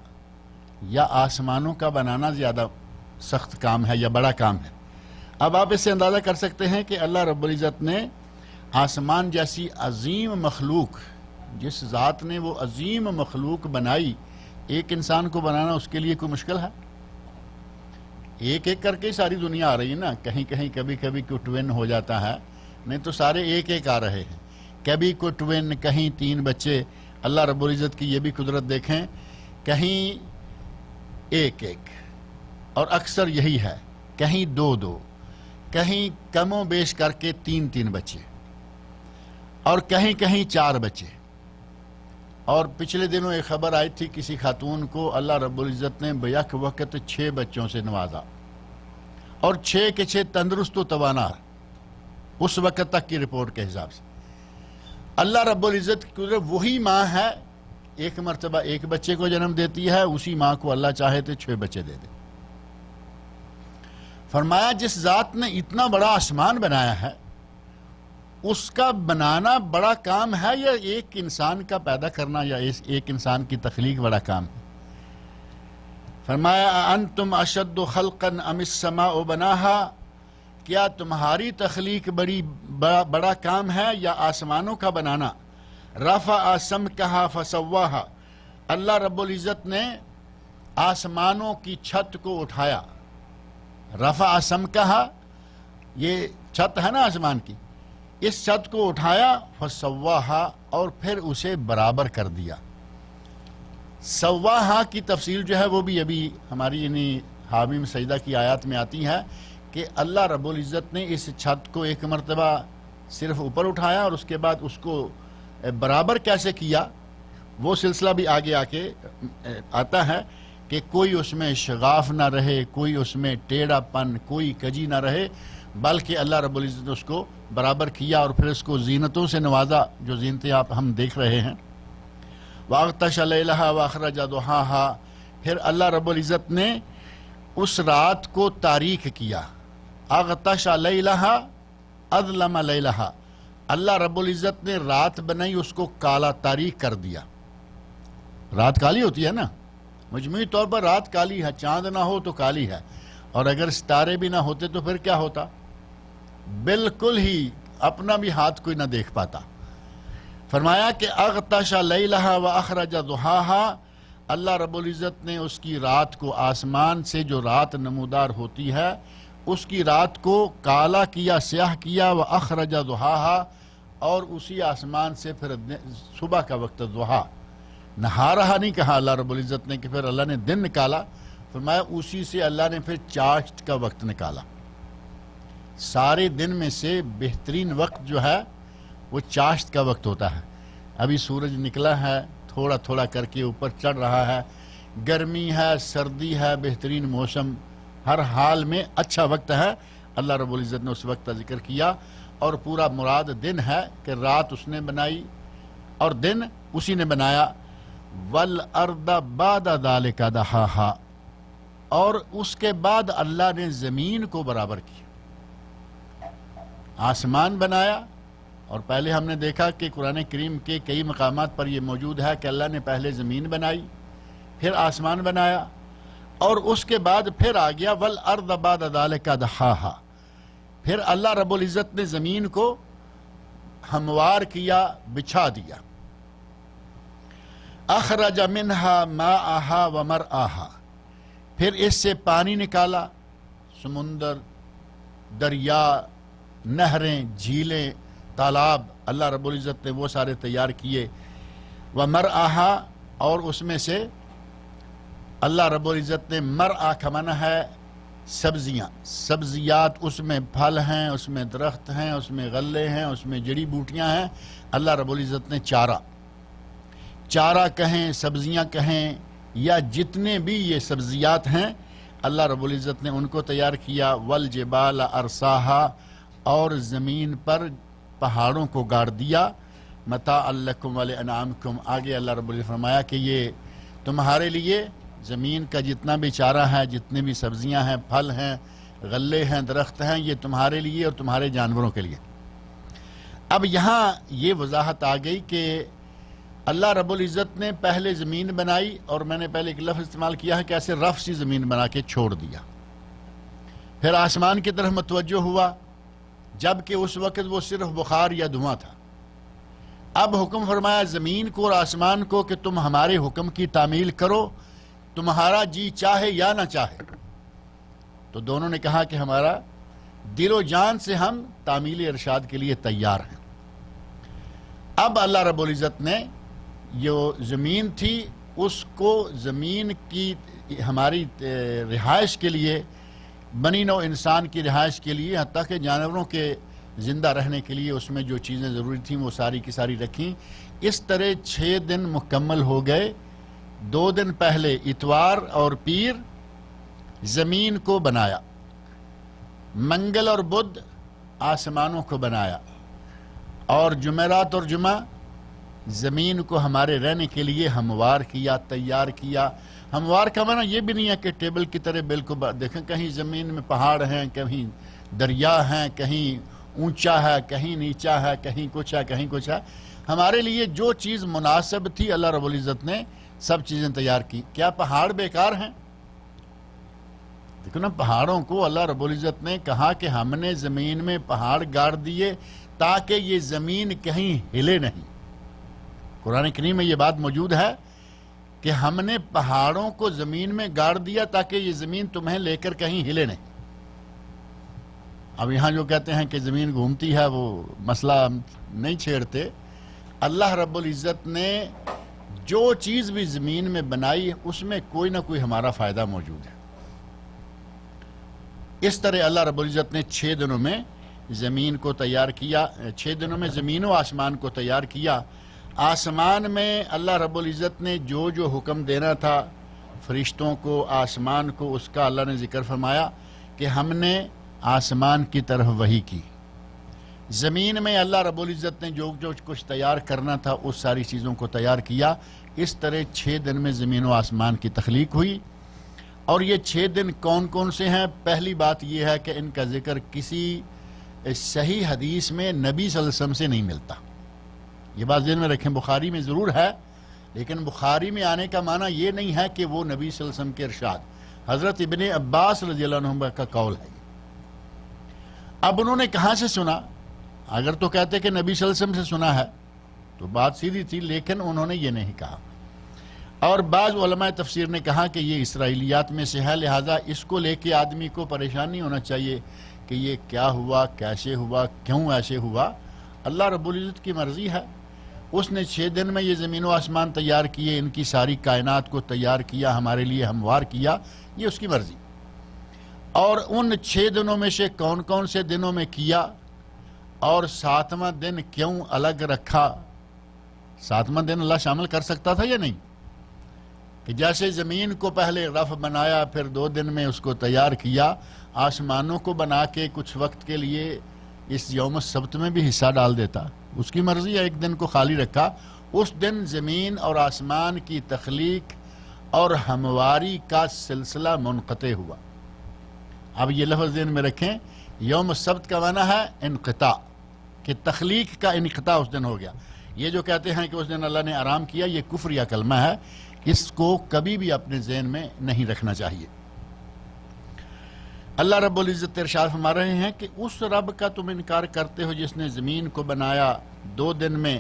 یا آسمانوں کا بنانا زیادہ سخت کام ہے یا بڑا کام ہے؟ اب آپ اس سے اندازہ کر سکتے ہیں کہ اللہ رب العزت نے آسمان جیسی عظیم مخلوق، جس ذات نے وہ عظیم مخلوق بنائی، ایک انسان کو بنانا اس کے لیے کوئی مشکل ہے؟ ایک ایک کر کے ساری دنیا آ رہی ہے نا، کہیں کہیں کبھی کبھی کوئی ٹوین ہو جاتا ہے، نہیں تو سارے ایک ایک آ رہے ہیں، کبھی کوئی ٹوین، کہیں 3 بچے۔ اللہ رب العزت کی یہ بھی قدرت دیکھیں، کہیں ایک ایک، اور اکثر یہی ہے، کہیں 2 کہیں کم و بیش کر کے 3 بچے، اور کہیں کہیں 4 بچے۔ اور پچھلے دنوں ایک خبر آئی تھی، کسی خاتون کو اللہ رب العزت نے بیک وقت 6 بچوں سے نوازا، اور 6 کے 6 تندرست و توانا، اس وقت تک کی رپورٹ کے حساب سے۔ اللہ رب العزت کی قدرت، وہی ماں ہے ایک مرتبہ ایک بچے کو جنم دیتی ہے، اسی ماں کو اللہ چاہے تو 6 بچے دے دے۔ فرمایا جس ذات نے اتنا بڑا آسمان بنایا ہے، اس کا بنانا بڑا کام ہے یا ایک انسان کا پیدا کرنا یا ایک انسان کی تخلیق بڑا کام ہے؟ فرمایا اَأَنْتُمْ أَشَدُّ خَلْقًا أَمِ السَّمَاءُ بَنَاهَا، کیا تمہاری تخلیق بڑا کام ہے یا آسمانوں کا بنانا؟ رَفَعَ سَمْكَهَا فَسَوَّاهَا، اللہ رب العزت نے آسمانوں کی چھت کو اٹھایا۔ رفع سمكها، یہ چھت ہے نا آسمان کی، اس چھت کو اٹھایا، فسواها، اور پھر اسے برابر کر دیا۔ سواها کی تفصیل جو ہے وہ بھی ابھی ہماری حامیم سجدہ کی آیات میں آتی ہے کہ اللہ رب العزت نے اس چھت کو ایک مرتبہ صرف اوپر اٹھایا اور اس کے بعد اس کو برابر کیسے کیا، وہ سلسلہ بھی آگے آ کے آتا ہے کہ کوئی اس میں شغاف نہ رہے، کوئی اس میں ٹیڑھا پن، کوئی کجی نہ رہے، بلکہ اللہ رب العزت نے اس کو برابر کیا اور پھر اس کو زینتوں سے نوازا، جو زینتیں ہم دیکھ رہے ہیں۔ وَأَغْطَشَ لَيْلَهَا وَأَخْرَجَ ضُحَاهَا، پھر اللہ رب العزت نے اس رات کو تاریک کیا۔ اغطش لیلها اظلم لیلها، اللہ رب العزت نے رات بنائی، اس کو کالا تاریک کر دیا۔ رات کالی ہوتی ہے نا، مجموعی طور پر رات کالی ہے، چاند نہ ہو تو کالی ہے، اور اگر ستارے بھی نہ ہوتے تو پھر کیا ہوتا؟ بالکل ہی اپنا بھی ہاتھ کوئی نہ دیکھ پاتا۔ فرمایا کہ اغطش لیلها واخرج ضحاها، اللہ رب العزت نے اس کی رات کو، آسمان سے جو رات نمودار ہوتی ہے اس کی رات کو کالا کیا، سیاہ کیا، واخرج ضحاها، اور اسی آسمان سے پھر صبح کا وقت ضحا، نہارہا نہیں کہا اللہ رب العزت نے کہ پھر اللہ نے دن نکالا، فرمایا اسی سے اللہ نے پھر چاشت کا وقت نکالا۔ سارے دن میں سے بہترین وقت جو ہے وہ چاشت کا وقت ہوتا ہے۔ ابھی سورج نکلا ہے، تھوڑا تھوڑا کر کے اوپر چڑھ رہا ہے، گرمی ہے، سردی ہے، بہترین موسم، ہر حال میں اچھا وقت ہے۔ اللہ رب العزت نے اس وقت کا ذکر کیا، اور پورا مراد دن ہے کہ رات اس نے بنائی اور دن اسی نے بنایا۔ وَالْأَرْضَ بَعْدَ ذَلِكَ دَحَاهَا، اور اس کے بعد اللہ نے زمین کو برابر کیا۔ آسمان بنایا، اور پہلے ہم نے دیکھا کہ قرآن کریم کے کئی مقامات پر یہ موجود ہے کہ اللہ نے پہلے زمین بنائی، پھر آسمان بنایا، اور اس کے بعد پھر آ گیا وَالْأَرْضَ بَعْدَ ذَلِكَ دَحَاهَا، پھر اللہ رب العزت نے زمین کو ہموار کیا، بچھا دیا. اخرج منہا ماءہا ومرعاہا، پھر اس سے پانی نکالا، سمندر، دریا، نہریں، جھیلیں، تالاب، اللہ رب العزت نے وہ سارے تیار کیے. ومرعاہا، اور اس میں سے اللہ رب العزت نے مرعا کا معنی ہے سبزیاں، سبزیات، اس میں پھل ہیں، اس میں درخت ہیں، اس میں غلے ہیں، اس میں جڑی بوٹیاں ہیں. اللہ رب العزت نے چارہ کہیں، سبزیاں کہیں، یا جتنے بھی یہ سبزیات ہیں اللہ رب العزت نے ان کو تیار کیا. والجبال ارساہا، اور زمین پر پہاڑوں کو گاڑ دیا. متاعا لکم ولانعامکم، آگے اللہ رب العزت نے فرمایا کہ یہ تمہارے لیے زمین کا جتنا بھی چارہ ہے، جتنے بھی سبزیاں ہیں، پھل ہیں، غلے ہیں، درخت ہیں، یہ تمہارے لیے اور تمہارے جانوروں کے لیے. اب یہاں یہ وضاحت آ گئی کہ اللہ رب العزت نے پہلے زمین بنائی، اور میں نے پہلے ایک لفظ استعمال کیا ہے کہ ایسے رف سی زمین بنا کے چھوڑ دیا. پھر آسمان کی طرف متوجہ ہوا، جبکہ اس وقت وہ صرف بخار یا دھواں تھا. اب حکم فرمایا زمین کو اور آسمان کو کہ تم ہمارے حکم کی تعمیل کرو، تمہارا جی چاہے یا نہ چاہے. تو دونوں نے کہا کہ ہمارا دل و جان سے ہم تعمیل ارشاد کے لیے تیار ہیں. اب اللہ رب العزت نے جو زمین تھی اس کو زمین کی ہماری رہائش کے لیے، بنی نوع انسان کی رہائش کے لیے، حتیٰ کہ جانوروں کے زندہ رہنے کے لیے اس میں جو چیزیں ضروری تھیں وہ ساری کی ساری رکھیں. اس طرح 6 دن مکمل ہو گئے. 2 دن پہلے اتوار اور پیر زمین کو بنایا، منگل اور بدھ آسمانوں کو بنایا، اور جمعرات اور جمعہ زمین کو ہمارے رہنے کے لیے ہموار کیا، تیار کیا. ہموار کا معنی یہ بھی نہیں ہے کہ ٹیبل کی طرح بالکل دیکھیں کہیں زمین میں پہاڑ ہیں، کہیں دریا ہیں، کہیں اونچا ہے، کہیں نیچا ہے، کہیں کچھ ہے، کہیں کچھ ہے. ہمارے لیے جو چیز مناسب تھی اللہ رب العزت نے سب چیزیں تیار کی. کیا پہاڑ بیکار ہیں؟ دیکھو نا، پہاڑوں کو اللہ رب العزت نے کہا کہ ہم نے زمین میں پہاڑ گاڑ دیے تاکہ یہ زمین کہیں ہلے نہیں. قرآن کریم میں یہ بات موجود ہے کہ ہم نے پہاڑوں کو زمین میں گاڑ دیا تاکہ یہ زمین تمہیں لے کر کہیں ہلے نہیں. اب یہاں جو کہتے ہیں کہ زمین گھومتی ہے وہ مسئلہ نہیں چھیڑتے. اللہ رب العزت نے جو چیز بھی زمین میں بنائی اس میں کوئی نہ کوئی ہمارا فائدہ موجود ہے. اس طرح اللہ رب العزت نے 6 دنوں میں زمین کو تیار کیا، 6 دنوں میں زمین و آسمان کو تیار کیا. آسمان میں اللہ رب العزت نے جو جو حکم دینا تھا فرشتوں کو، آسمان کو، اس کا اللہ نے ذکر فرمایا کہ ہم نے آسمان کی طرف وحی کی. زمین میں اللہ رب العزت نے جو جو کچھ تیار کرنا تھا اس ساری چیزوں کو تیار کیا. اس طرح 6 دن میں زمین و آسمان کی تخلیق ہوئی. اور یہ 6 دن کون کون سے ہیں؟ پہلی بات یہ ہے کہ ان کا ذکر کسی صحیح حدیث میں نبی صلی اللہ علیہ وسلم سے نہیں ملتا. یہ بات ذہن میں رکھیں، بخاری میں ضرور ہے، لیکن بخاری میں آنے کا معنی یہ نہیں ہے کہ وہ نبی صلی اللہ علیہ وسلم کے ارشاد. حضرت ابن عباس رضی اللہ عنہ کا قول ہے. اب انہوں نے کہاں سے سنا؟ اگر تو کہتے کہ نبی صلی اللہ علیہ وسلم سے سنا ہے تو بات سیدھی تھی، لیکن انہوں نے یہ نہیں کہا. اور بعض علماء تفسیر نے کہا کہ یہ اسرائیلیات میں سے ہے، لہٰذا اس کو لے کے آدمی کو پریشان نہیں ہونا چاہیے کہ یہ کیا ہوا، کیسے ہوا، کیوں ایسے ہوا. اللہ رب العزت کی مرضی ہے. اس نے 6 دن میں یہ زمین و آسمان تیار کیے، ان کی ساری کائنات کو تیار کیا، ہمارے لیے ہموار کیا، یہ اس کی مرضی. اور ان 6 دنوں میں سے کون کون سے دنوں میں کیا، اور 7واں دن کیوں الگ رکھا؟ 7واں دن اللہ شامل کر سکتا تھا یا نہیں؟ کہ جیسے زمین کو پہلے رف بنایا، پھر 2 دن میں اس کو تیار کیا، آسمانوں کو بنا کے کچھ وقت کے لیے اس یوم السبت میں بھی حصہ ڈال دیتا. اس کی مرضی ہے، ایک دن کو خالی رکھا. اس دن زمین اور آسمان کی تخلیق اور ہمواری کا سلسلہ منقطع ہوا. اب یہ لفظ ذہن میں رکھیں، یوم السبت کا معنی ہے انقطاع، کہ تخلیق کا انقطاع اس دن ہو گیا. یہ جو کہتے ہیں کہ اس دن اللہ نے آرام کیا، یہ کفر یا کلمہ ہے. اس کو کبھی بھی اپنے ذہن میں نہیں رکھنا چاہیے. اللہ رب العزت ارشاد فرما رہے ہیں کہ اس رب کا تم انکار کرتے ہو جس نے زمین کو بنایا 2 دن میں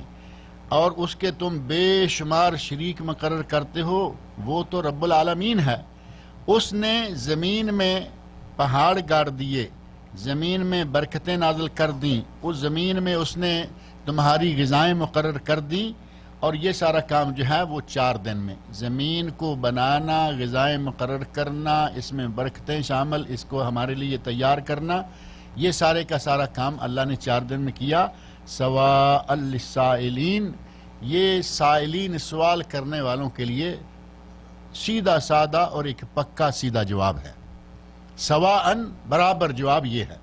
اور اس کے تم بے شمار شریک مقرر کرتے ہو، وہ تو رب العالمین ہے۔ اس نے زمین میں پہاڑ گاڑ دیے، زمین میں برکتیں نازل کر دیں، اس زمین میں اس نے تمہاری غذائیں مقرر کر دیں، اور یہ سارا کام جو ہے وہ 4 دن میں، زمین کو بنانا، غذائیں مقرر کرنا، اس میں برکتیں شامل، اس کو ہمارے لیے تیار کرنا، یہ سارے کا سارا کام اللہ نے 4 دن میں کیا۔ سواء للسائلین، یہ سائلین سوال کرنے والوں کے لیے سیدھا سادہ اور ایک پکا سیدھا جواب ہے۔ سواء برابر جواب یہ ہے۔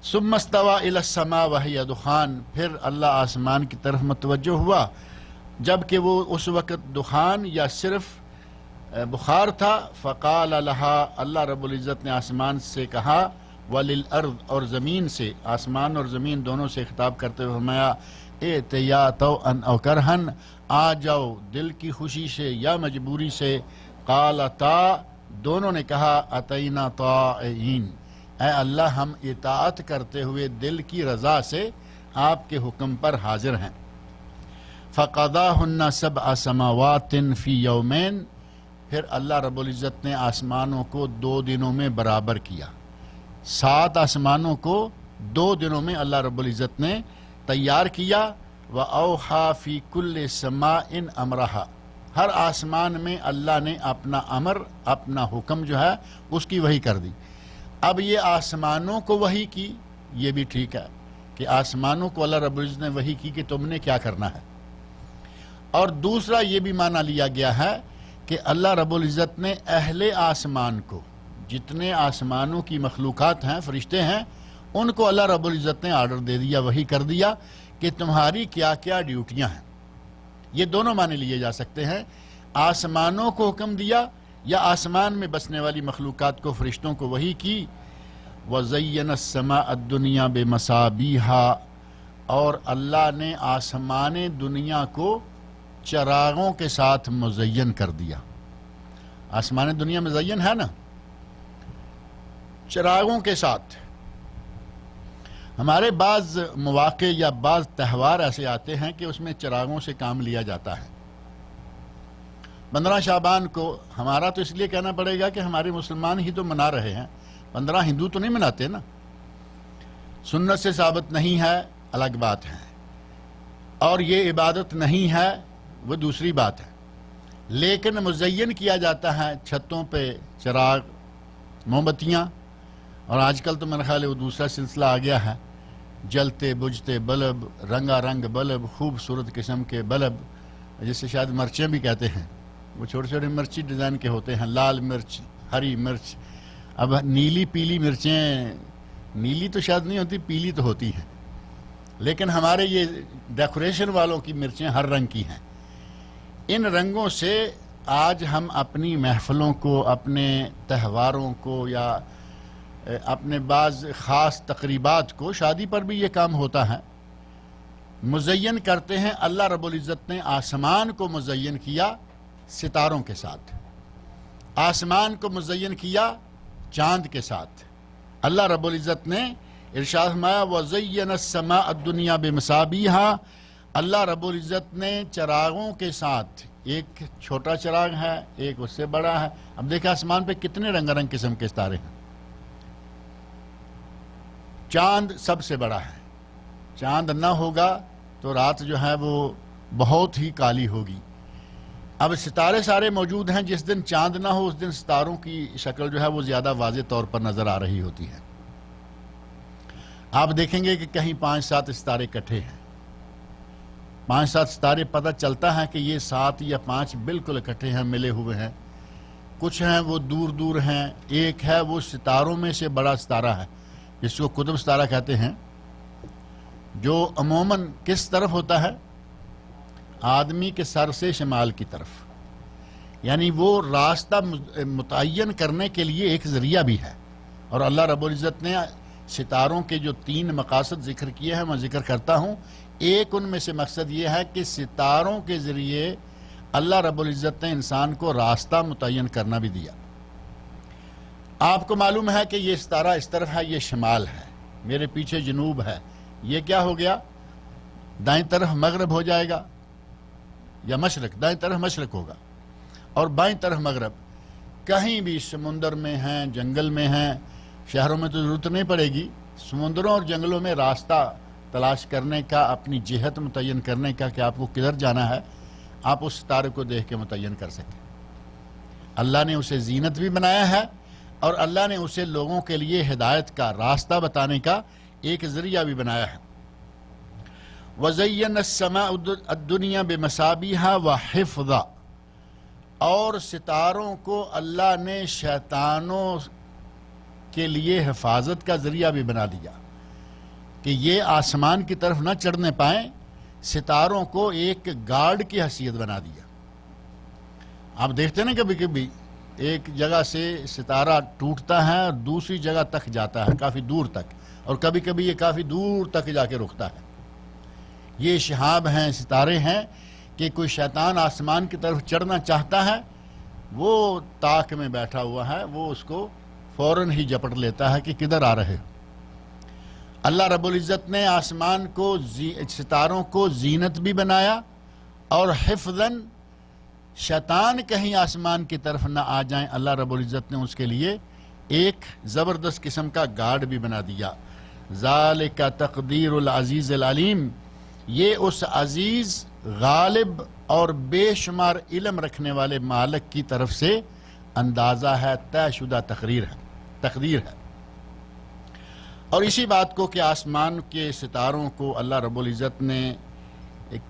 ثم استوى الى السماء وهي دخان، پھر اللہ آسمان کی طرف متوجہ ہوا جب کہ وہ اس وقت دخان یا صرف بخار تھا۔ فقال لها، اللہ رب العزت نے آسمان سے کہا، وللارض، اور زمین سے، آسمان اور زمین دونوں سے خطاب کرتے ہوئے فرمایا، ائتیا طوعا او کرہن، آ جاؤ دل کی خوشی سے یا مجبوری سے۔ قالتا، دونوں نے کہا، اتینا طائعین، اے اللہ ہم اطاعت کرتے ہوئے دل کی رضا سے آپ کے حکم پر حاضر ہیں۔ فقضاہن 7 سماوات فی یومین، پھر اللہ رب العزت نے آسمانوں کو 2 دنوں میں برابر کیا۔ 7 آسمانوں کو 2 دنوں میں اللہ رب العزت نے تیار کیا۔ وَأَوْحَى فِي كُلِّ سَمَاءٍ أَمْرَهَا، ہر آسمان میں اللہ نے اپنا امر، اپنا حکم جو ہے اس کی وحی کر دی۔ اب یہ آسمانوں کو وحی کی، یہ بھی ٹھیک ہے کہ آسمانوں کو اللہ رب العزت نے وحی کی کہ تم نے کیا کرنا ہے، اور دوسرا یہ بھی معنی لیا گیا ہے کہ اللہ رب العزت نے اہل آسمان کو، جتنے آسمانوں کی مخلوقات ہیں، فرشتے ہیں، ان کو اللہ رب العزت نے آرڈر دے دیا، وحی کر دیا کہ تمہاری کیا کیا ڈیوٹیاں ہیں۔ یہ دونوں معنی لیے جا سکتے ہیں، آسمانوں کو حکم دیا یا آسمان میں بسنے والی مخلوقات کو، فرشتوں کو وحی کی۔ وَزَيَّنَ السَّمَاءَ الدُّنْيَا بِمَصَابِيحَا، اور اللہ نے آسمان دنیا کو چراغوں کے ساتھ مزین کر دیا۔ آسمان دنیا مزین ہے نا، چراغوں کے ساتھ۔ ہمارے بعض مواقع یا بعض تہوار ایسے آتے ہیں کہ اس میں چراغوں سے کام لیا جاتا ہے۔ 15 شعبان کو ہمارا تو اس لیے کہنا پڑے گا کہ ہمارے مسلمان ہی تو منا رہے ہیں، 15 ہندو تو نہیں مناتے نا، سنت سے ثابت نہیں ہے، الگ بات ہے، اور یہ عبادت نہیں ہے، وہ دوسری بات ہے، لیکن مزین کیا جاتا ہے چھتوں پہ چراغ، موم بتیاں، اور آج کل تو میرا خیال ہے وہ دوسرا سلسلہ آ گیا ہے، جلتے بجھتے بلب، رنگا رنگ بلب، خوبصورت قسم کے بلب، جسے شاید مرچیں بھی کہتے ہیں، وہ چھوٹے چھوٹے مرچی ڈیزائن کے ہوتے ہیں، لال مرچ، ہری مرچ، اب نیلی پیلی مرچیں، نیلی تو شاید نہیں ہوتی، پیلی تو ہوتی ہیں، لیکن ہمارے یہ ڈیکوریشن والوں کی مرچیں ہر رنگ کی ہیں۔ ان رنگوں سے آج ہم اپنی محفلوں کو، اپنے تہواروں کو، یا اپنے بعض خاص تقریبات کو، شادی پر بھی یہ کام ہوتا ہے، مزین کرتے ہیں۔ اللہ رب العزت نے آسمان کو مزین کیا ستاروں کے ساتھ، آسمان کو مزین کیا چاند کے ساتھ۔ اللہ رب العزت نے ارشاد فرمایا، وَزَيَّنَ السَّمَاءَ الدُّنْيَا بِمَصَابِيحَا، اللہ رب العزت نے چراغوں کے ساتھ، ایک چھوٹا چراغ ہے، ایک اس سے بڑا ہے۔ اب دیکھیں آسمان پہ کتنے رنگ رنگ قسم کے ستارے ہیں۔ چاند سب سے بڑا ہے، چاند نہ ہوگا تو رات جو ہے وہ بہت ہی کالی ہوگی۔ اب ستارے سارے موجود ہیں، جس دن چاند نہ ہو اس دن ستاروں کی شکل جو ہے وہ زیادہ واضح طور پر نظر آ رہی ہوتی ہے۔ آپ دیکھیں گے کہ کہیں 5-7 ستارے اکٹھے ہیں، 5-7 ستارے، پتہ چلتا ہے کہ یہ 7 یا 5 بالکل اکٹھے ہیں، ملے ہوئے ہیں۔ کچھ ہیں وہ دور دور ہیں، ایک ہے وہ ستاروں میں سے بڑا ستارہ ہے جس کو قطب ستارہ کہتے ہیں، جو عموماً کس طرف ہوتا ہے؟ آدمی کے سر سے شمال کی طرف، یعنی وہ راستہ متعین کرنے کے لیے ایک ذریعہ بھی ہے۔ اور اللہ رب العزت نے ستاروں کے جو 3 مقاصد ذکر کیے ہیں میں ذکر کرتا ہوں۔ ایک ان میں سے مقصد یہ ہے کہ ستاروں کے ذریعے اللہ رب العزت نے انسان کو راستہ متعین کرنا بھی دیا۔ آپ کو معلوم ہے کہ یہ ستارہ اس طرف ہے، یہ شمال ہے، میرے پیچھے جنوب ہے، یہ کیا ہو گیا؟ دائیں طرف مغرب ہو جائے گا یا مشرق؟ دائیں طرف مشرق ہوگا اور بائیں طرف مغرب۔ کہیں بھی سمندر میں ہیں، جنگل میں ہیں، شہروں میں تو ضرورت نہیں پڑے گی، سمندروں اور جنگلوں میں راستہ تلاش کرنے کا، اپنی جہت متعین کرنے کا کہ آپ کو کدھر جانا ہے، آپ اس ستارے کو دیکھ کے متعین کر سکیں۔ اللہ نے اسے زینت بھی بنایا ہے اور اللہ نے اسے لوگوں کے لیے ہدایت کا راستہ بتانے کا ایک ذریعہ بھی بنایا ہے۔ وَزَيَّنَّ السَّمَاءَ الدُّنْيَا بِمَصَابِيحَ وَحِفْظًا، اور ستاروں کو اللہ نے شیطانوں کے لیے حفاظت کا ذریعہ بھی بنا دیا کہ یہ آسمان کی طرف نہ چڑھنے پائیں، ستاروں کو ایک گارڈ کی حیثیت بنا دیا۔ آپ دیکھتے ہیں نا کبھی کبھی ایک جگہ سے ستارہ ٹوٹتا ہے اور دوسری جگہ تک جاتا ہے، کافی دور تک، اور کبھی کبھی یہ کافی دور تک جا کے رکتا ہے۔ یہ شہاب ہیں، ستارے ہیں کہ کوئی شیطان آسمان کی طرف چڑھنا چاہتا ہے، وہ طاق میں بیٹھا ہوا ہے، وہ اس کو فوراً ہی جپٹ لیتا ہے کہ کدھر آ رہے ہو۔ اللہ رب العزت نے آسمان کو، ستاروں کو زینت بھی بنایا اور حفظاً، شیطان کہیں آسمان کی طرف نہ آ جائیں، اللہ رب العزت نے اس کے لیے ایک زبردست قسم کا گارڈ بھی بنا دیا۔ ذالک تقدیر العزیز العلیم، یہ اس عزیز، غالب اور بے شمار علم رکھنے والے مالک کی طرف سے اندازہ ہے، طے شدہ تقدیر ہے۔ اور اسی بات کو کہ آسمان کے ستاروں کو اللہ رب العزت نے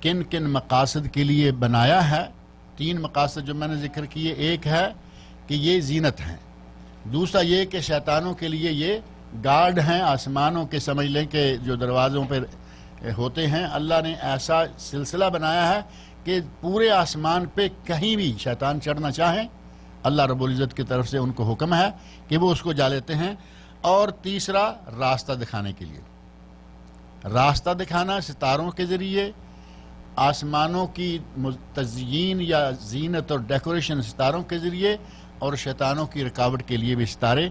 کن کن مقاصد کے لیے بنایا ہے، 3 مقاصد جو میں نے ذکر کیے، ایک ہے کہ یہ زینت ہیں، دوسرا یہ کہ شیطانوں کے لیے یہ گارڈ ہیں، آسمانوں کے سمجھ لیں کہ جو دروازوں پہ ہوتے ہیں، اللہ نے ایسا سلسلہ بنایا ہے کہ پورے آسمان پہ کہیں بھی شیطان چڑھنا چاہیں، اللہ رب العزت کی طرف سے ان کو حکم ہے کہ وہ اس کو جا لیتے ہیں۔ اور تیسرا، راستہ دکھانے کے لیے، راستہ دکھانا ستاروں کے ذریعے، آسمانوں کی تزئین یا زینت اور ڈیکوریشن ستاروں کے ذریعے، اور شیطانوں کی رکاوٹ کے لیے بھی ستارے۔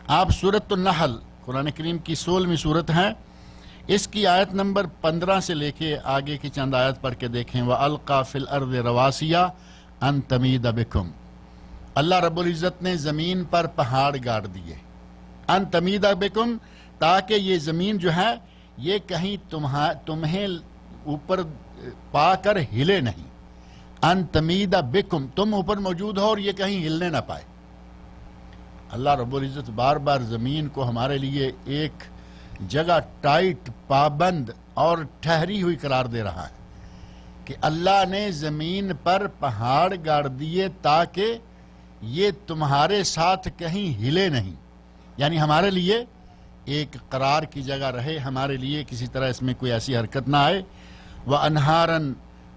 آپ سورۃ النحل، قرآن کریم کی 16ویں سورت ہے، اس کی آیت نمبر 15 سے لے کے آگے کی چند آیت پڑھ کے دیکھیں۔ وَأَلْقَى فِي الْأَرْضِ رَوَاسِيَ أَن تَمِيدَ بِكُمْ، اللہ رب العزت نے زمین پر پہاڑ گاڑ دیے، ان تمید بکم، تاکہ یہ زمین جو ہے یہ کہیں تمہیں اوپر پا کر ہلے نہیں، ان تمید بکم، تم اوپر موجود ہو اور یہ کہیں ہلنے نہ پائے۔ اللہ رب العزت بار بار زمین کو ہمارے لیے ایک جگہ ٹائٹ، پابند اور ٹھہری ہوئی قرار دے رہا ہے کہ اللہ نے زمین پر پہاڑ گاڑ دیے تاکہ یہ تمہارے ساتھ کہیں ہلے نہیں، یعنی ہمارے لیے ایک قرار کی جگہ رہے، ہمارے لیے کسی طرح اس میں کوئی ایسی حرکت نہ آئے۔ وَأَنْهَارًا،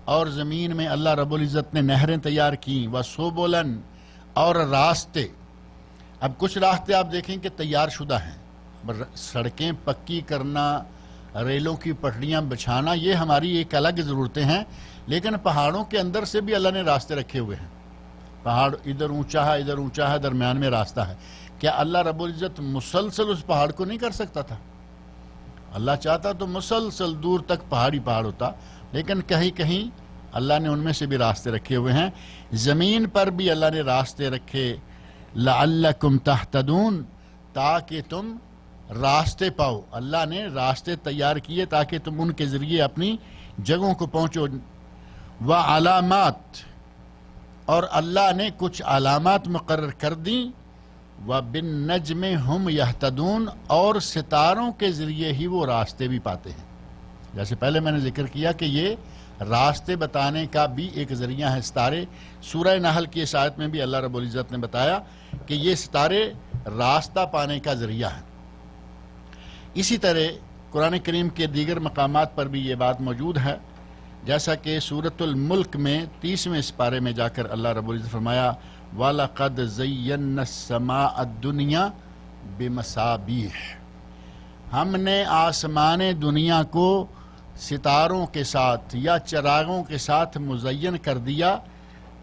اور زمین میں اللہ رب العزت نے نہریں تیار کیں، وَسُبُلًا، اور راستے۔ اب کچھ راستے آپ دیکھیں کہ تیار شدہ ہیں، سڑکیں پکی کرنا، ریلوں کی پٹریاں بچھانا، یہ ہماری ایک الگ ضرورتیں ہیں، لیکن پہاڑوں کے اندر سے بھی اللہ نے راستے رکھے ہوئے ہیں۔ پہاڑ ادھر اونچا ہے، ادھر اونچا ہے، درمیان میں راستہ ہے۔ کیا اللہ رب العزت مسلسل اس پہاڑ کو نہیں کر سکتا تھا؟ اللہ چاہتا تو مسلسل دور تک پہاڑی پہاڑ ہوتا، لیکن کہیں کہیں اللہ نے ان میں سے بھی راستے رکھے ہوئے ہیں۔ زمین پر بھی اللہ نے راستے رکھے، لعلکم تہتدون، تاکہ تم راستے پاؤ۔ اللہ نے راستے تیار کیے تاکہ تم ان کے ذریعے اپنی جگہوں کو پہنچو۔ وعلامات، اور اللہ نے کچھ علامات مقرر کر دیں۔ وَبِالنَّجْمِ هُمْ يَهْتَدُونَ، اور ستاروں کے ذریعے ہی وہ راستے بھی پاتے ہیں۔ جیسے پہلے میں نے ذکر کیا کہ یہ راستے بتانے کا بھی ایک ذریعہ ہے ستارے۔ سورہ نحل کی اس آیت میں بھی اللہ رب العزت نے بتایا کہ یہ ستارے راستہ پانے کا ذریعہ ہیں۔ اسی طرح قرآن کریم کے دیگر مقامات پر بھی یہ بات موجود ہے، جیسا کہ سورۃ الملک میں 30ویں سپارے میں جا کر اللہ رب العزت فرمایا وَلَقَدْ زَيَّنَّا السَّمَاءَ الدُّنْيَا بِمَصَابِيحَ، ہم نے آسمان دنیا کو ستاروں کے ساتھ یا چراغوں کے ساتھ مزین کر دیا،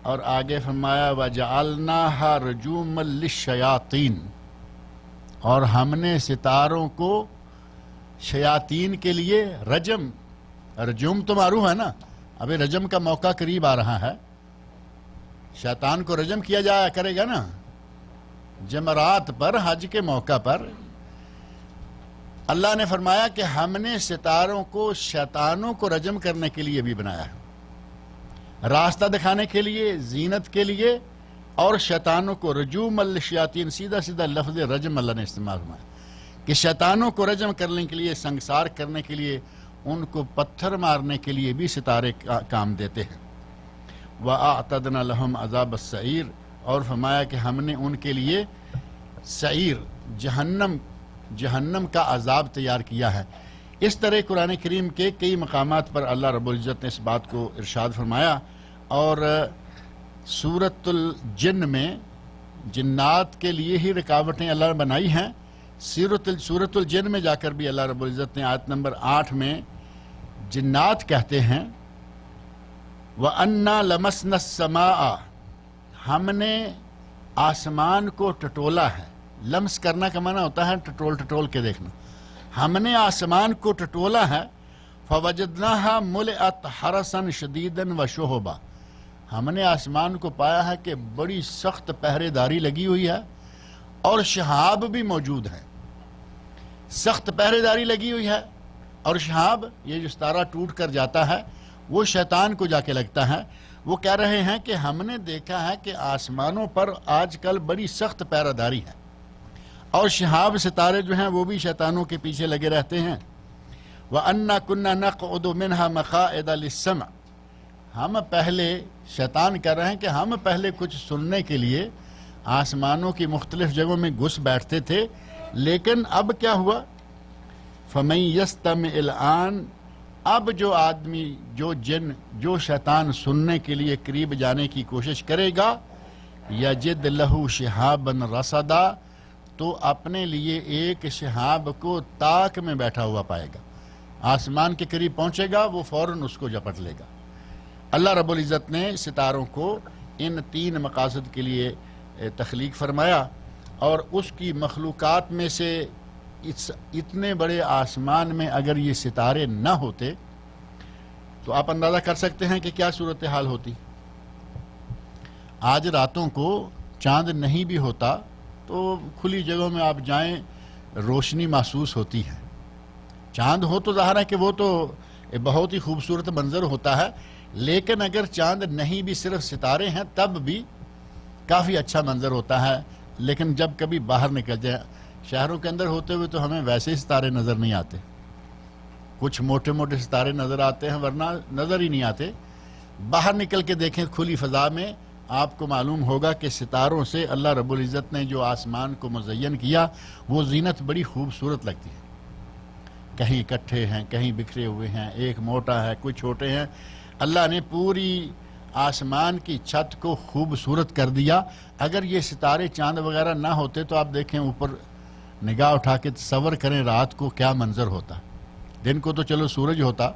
اور آگے فرمایا وَجَعَلْنَاهَا رُجُومًا لِلشَّيَاطِينِ، اور ہم نے ستاروں کو شیاطین کے لیے رجم تو معروف ہے نا، ابھی رجم کا موقع قریب آ رہا ہے، شیطان کو رجم کیا جایا کرے گا نا جمعرات پر، حج کے موقع پر۔ اللہ نے فرمایا کہ ہم نے ستاروں کو شیطانوں کو رجم کرنے کے لیے بھی بنایا ہے، راستہ دکھانے کے لیے، زینت کے لیے، اور شیطانوں کو رجوم الشیاطین، سیدھا سیدھا لفظ رجم اللہ نے استعمال ہوا کہ شیطانوں کو رجم کرنے کے لیے، سنگسار کرنے کے لیے، ان کو پتھر مارنے کے لیے بھی ستارے کام دیتے ہیں۔ وَأَعْتَدْنَا لَهُمْ عَذَابَ السَّعِيرِ، اور فرمایا کہ ہم نے ان کے لیے سعیر، جہنم کا عذاب تیار کیا ہے۔ اس طرح قرآن کریم کے کئی مقامات پر اللہ رب العزت نے اس بات کو ارشاد فرمایا، اور سورۃ الجن میں جنات کے لیے ہی رکاوٹیں اللہ نے بنائی ہیں۔ سورۃ الجن میں جا کر بھی اللہ رب العزت نے آیت نمبر 8 میں جنات کہتے ہیں وَأَنَّا لَمَسْنَا السَّمَاءَ، ہم نے آسمان کو ٹٹولا ہے۔ لمس کرنا کا معنی ہوتا ہے ٹٹول کے دیکھنا۔ ہم نے آسمان کو ٹٹولا ہے، فَوَجَدْنَاهَا مُلِئَتْ حَرَسًا شَدِيدًا وَشُهُبًا، ہم نے آسمان کو پایا ہے کہ بڑی سخت پہرے داری لگی ہوئی ہے اور شہاب بھی موجود ہیں۔ سخت پہرے داری لگی ہوئی ہے اور شہاب، یہ جو ستارہ ٹوٹ کر جاتا ہے وہ شیطان کو جا کے لگتا ہے۔ وہ کہہ رہے ہیں کہ ہم نے دیکھا ہے کہ آسمانوں پر آج کل بڑی سخت پہرہ داری ہے، اور شہاب ستارے جو ہیں وہ بھی شیطانوں کے پیچھے لگے رہتے ہیں۔ وَأَنَّا كُنَّا نَقْعُدُ مِنْهَا مَقَاعِدَ لِلسَّمْعِ، ہم پہلے، شیطان کہہ رہے ہیں کہ ہم پہلے کچھ سننے کے لیے آسمانوں کی مختلف جگہوں میں گھس بیٹھتے تھے، لیکن اب کیا ہوا؟ فَمَن يَسْتَمِعِ الْآنَ، اب جو آدمی، جو جن، جو شیطان سننے کے لیے قریب جانے کی کوشش کرے گا، یجد لہو شہابًا رصدا، تو اپنے لیے ایک شہاب کو تاک میں بیٹھا ہوا پائے گا۔ آسمان کے قریب پہنچے گا، وہ فوراً اس کو جپٹ لے گا۔ اللہ رب العزت نے ستاروں کو ان 3 مقاصد کے لیے تخلیق فرمایا، اور اس کی مخلوقات میں سے اتنے بڑے آسمان میں اگر یہ ستارے نہ ہوتے تو آپ اندازہ کر سکتے ہیں کہ کیا صورتحال ہوتی۔ آج راتوں کو چاند نہیں بھی ہوتا تو کھلی جگہوں میں آپ جائیں، روشنی محسوس ہوتی ہے۔ چاند ہو تو ظاہر ہے کہ وہ تو بہت ہی خوبصورت منظر ہوتا ہے، لیکن اگر چاند نہیں بھی، صرف ستارے ہیں، تب بھی کافی اچھا منظر ہوتا ہے۔ لیکن جب کبھی باہر نکل جائیں، شہروں کے اندر ہوتے ہوئے تو ہمیں ویسے ہی ستارے نظر نہیں آتے، کچھ موٹے موٹے ستارے نظر آتے ہیں ورنہ نظر ہی نہیں آتے۔ باہر نکل کے دیکھیں کھلی فضا میں، آپ کو معلوم ہوگا کہ ستاروں سے اللہ رب العزت نے جو آسمان کو مزین کیا، وہ زینت بڑی خوبصورت لگتی ہے۔ کہیں اکٹھے ہیں، کہیں بکھرے ہوئے ہیں، ایک موٹا ہے، کچھ چھوٹے ہیں۔ اللہ نے پوری آسمان کی چھت کو خوبصورت کر دیا۔ اگر یہ ستارے چاند وغیرہ نہ ہوتے تو آپ دیکھیں اوپر نگاہ اٹھا کے تصور کریں رات کو کیا منظر ہوتا۔ دن کو تو چلو سورج ہوتا،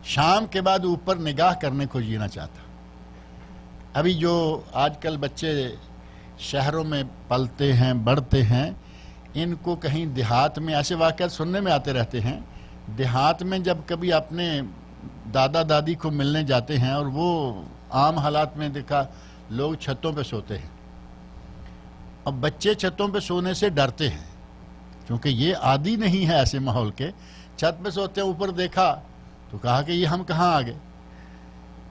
شام کے بعد اوپر نگاہ کرنے کو جینا چاہتا۔ ابھی جو آج کل بچے شہروں میں پلتے ہیں، بڑھتے ہیں، ان کو کہیں دیہات میں ایسے واقعات سننے میں آتے رہتے ہیں۔ دیہات میں جب کبھی اپنے دادا دادی کو ملنے جاتے ہیں اور وہ عام حالات میں دیکھا لوگ چھتوں پہ سوتے ہیں، اب بچے چھتوں پہ سونے سے ڈرتے ہیں کیونکہ یہ عادی نہیں ہے ایسے ماحول کے۔ چھت پہ سوتے ہیں، اوپر دیکھا تو کہا کہ یہ ہم کہاں آ گئے۔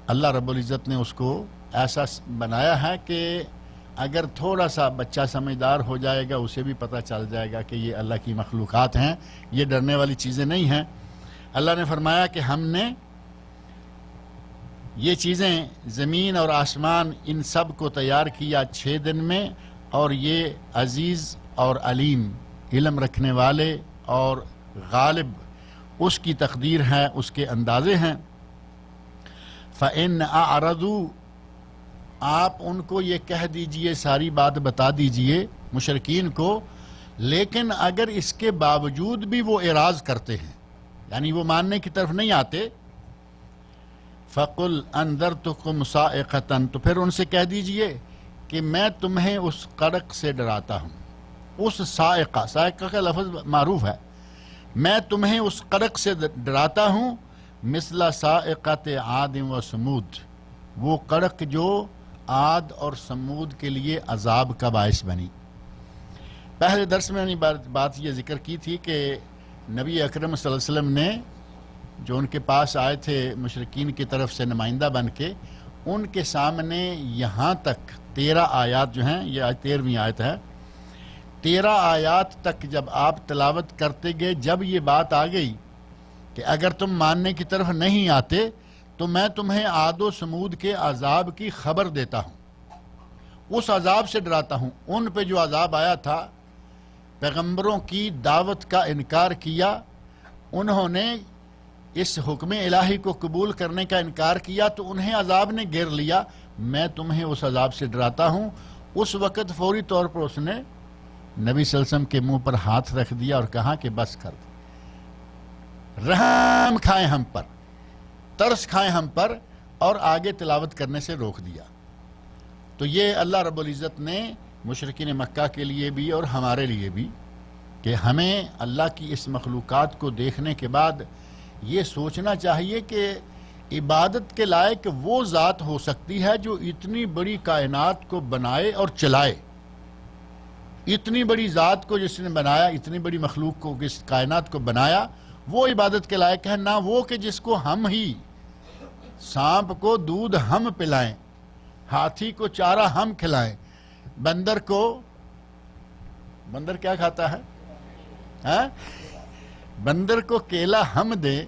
اللہ رب العزت نے اس کو ایسا بنایا ہے کہ اگر تھوڑا سا بچہ سمجھدار ہو جائے گا اسے بھی پتہ چل جائے گا کہ یہ اللہ کی مخلوقات ہیں، یہ ڈرنے والی چیزیں نہیں ہیں۔ اللہ نے فرمایا کہ ہم نے یہ چیزیں، زمین اور آسمان، ان سب کو تیار کیا 6 دن میں، اور یہ عزیز اور علیم، علم رکھنے والے اور غالب، اس کی تقدیر ہے، اس کے اندازے ہیں۔ فَإِنْ أَعْرَضُوا، آپ ان کو یہ کہہ دیجئے، ساری بات بتا دیجئے مشرکین کو، لیکن اگر اس کے باوجود بھی وہ اعراض کرتے ہیں، یعنی وہ ماننے کی طرف نہیں آتے، فَقُلْ أَنذَرْتُكُمْ صَاعِقَةً، تو پھر ان سے کہہ دیجئے کہ میں تمہیں اس کڑک سے ڈراتا ہوں۔ اس صاعقہ کا لفظ معروف ہے، میں تمہیں اس قڑک سے ڈراتا ہوں مثل صاعقۃ عاد و سمود، وہ قڑک جو عاد اور سمود کے لیے عذاب کا باعث بنی۔ پہلے درس میں نے بات یہ ذکر کی تھی کہ نبی اکرم صلی اللہ علیہ وسلم نے جو ان کے پاس آئے تھے مشرکین کی طرف سے نمائندہ بن کے، ان کے سامنے یہاں تک 13 آیات جو ہیں، یہ 13ویں آیت ہے، 13 آیات تک جب آپ تلاوت کرتے گئے، جب یہ بات آ گئی کہ اگر تم ماننے کی طرف نہیں آتے تو میں تمہیں عاد و سمود کے عذاب کی خبر دیتا ہوں، اس عذاب سے ڈراتا ہوں۔ ان پہ جو عذاب آیا تھا، پیغمبروں کی دعوت کا انکار کیا، انہوں نے اس حکم الہی کو قبول کرنے کا انکار کیا تو انہیں عذاب نے گھیر لیا، میں تمہیں اس عذاب سے ڈراتا ہوں۔ اس وقت فوری طور پر اس نے نبی صلی اللہ علیہ وسلم کے منہ پر ہاتھ رکھ دیا اور کہا کہ بس کر دیں، رحم کھائیں ہم پر، ترس کھائیں ہم پر، اور آگے تلاوت کرنے سے روک دیا۔ تو یہ اللہ رب العزت نے مشرکین مکہ کے لیے بھی اور ہمارے لیے بھی کہ ہمیں اللہ کی اس مخلوقات کو دیکھنے کے بعد یہ سوچنا چاہیے کہ عبادت کے لائق وہ ذات ہو سکتی ہے جو اتنی بڑی کائنات کو بنائے اور چلائے۔ اتنی بڑی ذات کو جس نے بنایا، اتنی بڑی مخلوق کو، اس کائنات کو بنایا، وہ عبادت کے لائق ہے، نہ وہ کہ جس کو ہم ہی، سانپ کو دودھ ہم پلائیں، ہاتھی کو چارہ ہم کھلائیں، بندر کیا کھاتا ہے؟ بندر کو کیلا ہم دیں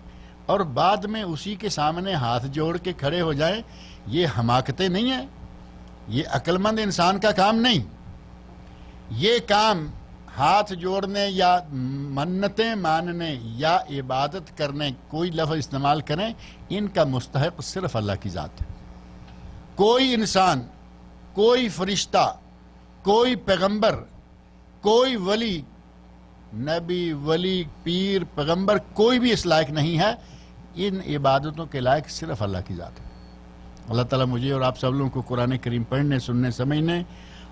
اور بعد میں اسی کے سامنے ہاتھ جوڑ کے کھڑے ہو جائیں، یہ حماقتیں نہیں ہیں، یہ عقل مند انسان کا کام نہیں۔ یہ کام ہاتھ جوڑنے یا منتیں ماننے یا عبادت کرنے، کوئی لفظ استعمال کریں، ان کا مستحق صرف اللہ کی ذات ہے۔ کوئی انسان، کوئی فرشتہ، کوئی پیغمبر، کوئی ولی، نبی، ولی، پیر، پیغمبر، کوئی بھی اس لائق نہیں ہے۔ ان عبادتوں کے لائق صرف اللہ کی ذات ہے۔ اللہ تعالیٰ مجھے اور آپ سب لوگوں کو قرآن کریم پڑھنے، سننے، سمجھنے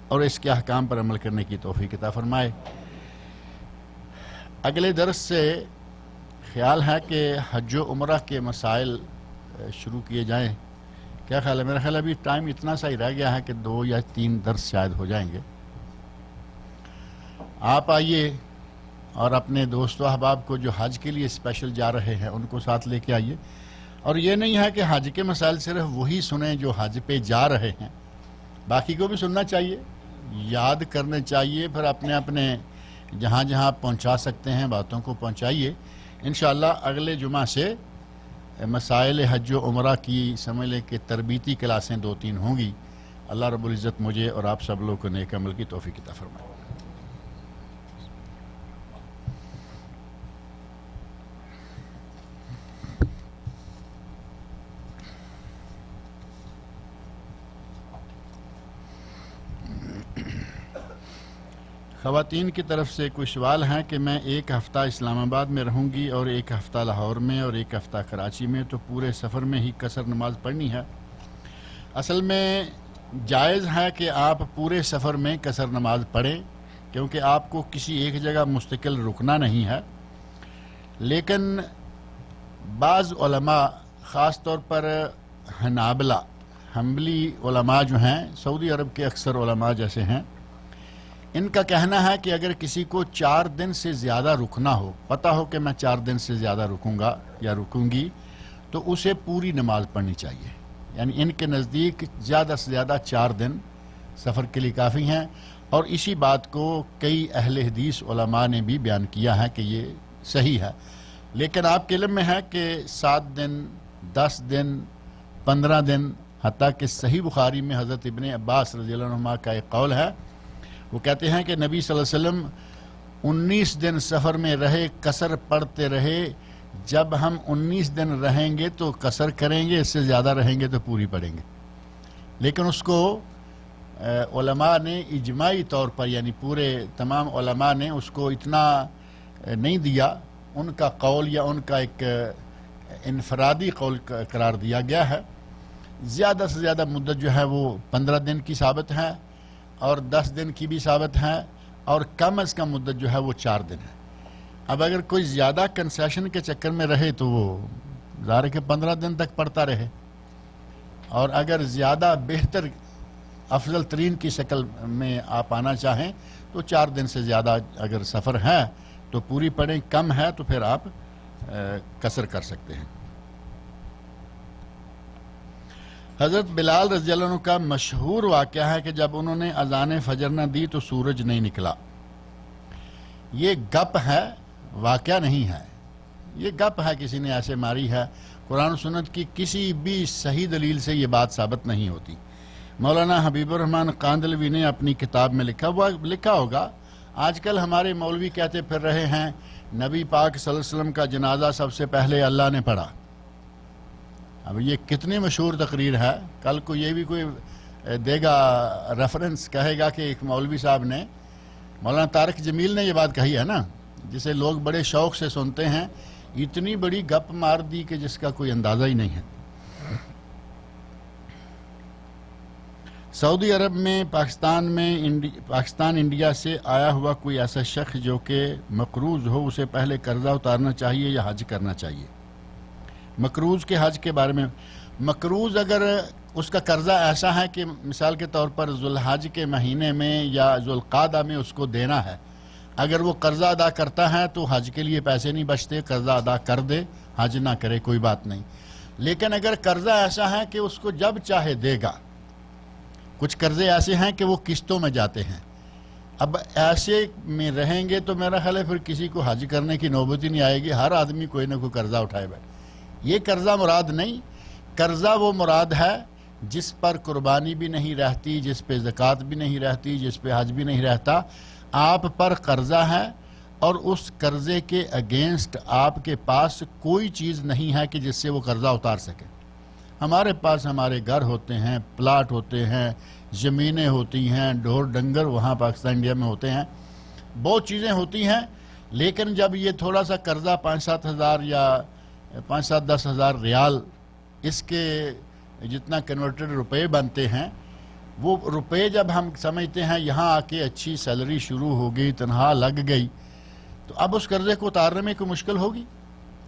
اور اس کے احکام پر عمل کرنے کی توفیق عطا فرمائے۔ اگلے درس سے خیال ہے کہ حج و عمرہ کے مسائل شروع کیے جائیں۔ کیا خیال ہے؟ میرا خیال ابھی ٹائم اتنا سا ہی رہ گیا ہے کہ 2 یا 3 درس شاید ہو جائیں گے۔ آپ آئیے اور اپنے دوست و احباب کو جو حج کے لیے اسپیشل جا رہے ہیں ان کو ساتھ لے کے آئیے۔ اور یہ نہیں ہے کہ حج کے مسائل صرف وہی سنیں جو حج پہ جا رہے ہیں، باقی کو بھی سننا چاہیے، یاد کرنے چاہیے، پھر اپنے اپنے جہاں جہاں پہنچا سکتے ہیں باتوں کو پہنچائیے۔ انشاءاللہ اگلے جمعہ سے مسائل حج و عمرہ کی سمجھ لیں کہ تربیتی کلاسیں 2-3 ہوں گی۔ اللہ رب العزت مجھے اور آپ سب لوگوں کو نیک عمل کی توفیق عطا فرمائے۔ خواتین کی طرف سے کوئی سوال ہے کہ میں 1 ہفتہ اسلام آباد میں رہوں گی اور 1 ہفتہ لاہور میں اور 1 ہفتہ کراچی میں، تو پورے سفر میں ہی قصر نماز پڑھنی ہے؟ اصل میں جائز ہے کہ آپ پورے سفر میں قصر نماز پڑھیں، کیونکہ آپ کو کسی ایک جگہ مستقل رکنا نہیں ہے۔ لیکن بعض علماء، خاص طور پر حنبلی علماء جو ہیں، سعودی عرب کے اکثر علماء جیسے ہیں، ان کا کہنا ہے کہ اگر کسی کو 4 دن سے زیادہ رکنا ہو، پتہ ہو کہ میں 4 دن سے زیادہ رکوں گا یا رکوں گی، تو اسے پوری نماز پڑھنی چاہیے۔ یعنی ان کے نزدیک زیادہ سے زیادہ 4 دن سفر کے لیے کافی ہیں، اور اسی بات کو کئی اہل حدیث علماء نے بھی بیان کیا ہے کہ یہ صحیح ہے۔ لیکن آپ کے علم میں ہے کہ 7 دن، 10 دن، 15 دن، حتیٰ کہ صحیح بخاری میں حضرت ابن عباس رضی اللہ عنہما کا ایک قول ہے، وہ کہتے ہیں کہ نبی صلی اللہ علیہ وسلم 19 دن سفر میں رہے، قصر پڑھتے رہے۔ جب ہم 19 دن رہیں گے تو قصر کریں گے، اس سے زیادہ رہیں گے تو پوری پڑھیں گے۔ لیکن اس کو علماء نے اجماعی طور پر، یعنی پورے تمام علماء نے اس کو اتنا نہیں دیا، ان کا قول یا ان کا ایک انفرادی قول قرار دیا گیا ہے۔ زیادہ سے زیادہ مدت جو ہے وہ 15 دن کی ثابت ہے، اور 10 دن کی بھی ثابت ہے، اور کم از کم مدت جو ہے وہ 4 دن ہے۔ اب اگر کوئی زیادہ کنسیشن کے چکر میں رہے تو وہ ظاہر ہے کہ 15 دن تک پڑتا رہے، اور اگر زیادہ بہتر افضل ترین کی شکل میں آپ آنا چاہیں تو 4 دن سے زیادہ اگر سفر ہے تو پوری پڑھیں، کم ہے تو پھر آپ قصر کر سکتے ہیں۔ حضرت بلال رضی اللہ عنہ کا مشہور واقعہ ہے کہ جب انہوں نے اذان فجر نہ دی تو سورج نہیں نکلا۔ یہ گپ ہے، واقعہ نہیں ہے، یہ گپ ہے، کسی نے ایسے ماری ہے۔ قرآن و سنت کی کسی بھی صحیح دلیل سے یہ بات ثابت نہیں ہوتی۔ مولانا حبیب الرحمن قاندلوی نے اپنی کتاب میں لکھا ہوگا، آج کل ہمارے مولوی کہتے پھر رہے ہیں نبی پاک صلی اللہ علیہ وسلم کا جنازہ سب سے پہلے اللہ نے پڑھا۔ اب یہ کتنی مشہور تقریر ہے، کل کو یہ بھی کوئی دے گا ریفرنس، کہے گا کہ ایک مولوی صاحب نے، مولانا طارق جمیل نے یہ بات کہی ہے نا، جسے لوگ بڑے شوق سے سنتے ہیں، اتنی بڑی گپ مار دی کہ جس کا کوئی اندازہ ہی نہیں ہے۔ سعودی عرب میں پاکستان انڈیا سے آیا ہوا کوئی ایسا شخص جو کہ مقروض ہو، اسے پہلے قرضہ اتارنا چاہیے یا حج کرنا چاہیے؟ مقروض کے حج کے بارے میں، مقروض اگر اس کا قرضہ ایسا ہے کہ مثال کے طور پر ذوالحج کے مہینے میں یا ذوالقعدہ میں اس کو دینا ہے، اگر وہ قرضہ ادا کرتا ہے تو حج کے لیے پیسے نہیں بچتے، قرضہ ادا کر دے، حج نہ کرے، کوئی بات نہیں۔ لیکن اگر قرضہ ایسا ہے کہ اس کو جب چاہے دے گا، کچھ قرضے ایسے ہیں کہ وہ قسطوں میں جاتے ہیں، اب ایسے میں رہیں گے تو میرا خیال ہے پھر کسی کو حج کرنے کی نوبت ہی نہیں آئے گی، ہر آدمی کوئی نہ کوئی قرضہ اٹھائے بیٹھے۔ یہ قرضہ مراد نہیں، قرضہ وہ مراد ہے جس پر قربانی بھی نہیں رہتی، جس پہ زکوٰۃ بھی نہیں رہتی، جس پہ حج بھی نہیں رہتا، آپ پر قرضہ ہے اور اس قرضے کے اگینسٹ آپ کے پاس کوئی چیز نہیں ہے کہ جس سے وہ قرضہ اتار سکے۔ ہمارے پاس ہمارے گھر ہوتے ہیں، پلاٹ ہوتے ہیں، زمینیں ہوتی ہیں، ڈھور ڈنگر وہاں پاکستان انڈیا میں ہوتے ہیں، بہت چیزیں ہوتی ہیں، لیکن جب یہ تھوڑا سا قرضہ 5-7 ہزار یا 5-7-10 ہزار ریال، اس کے جتنا کنورٹڈ روپے بنتے ہیں، وہ روپے جب ہم سمجھتے ہیں یہاں آ کے اچھی سیلری شروع ہو گئی، تنخواہ لگ گئی، تو اب اس قرضے کو اتارنے میں کوئی مشکل ہوگی؟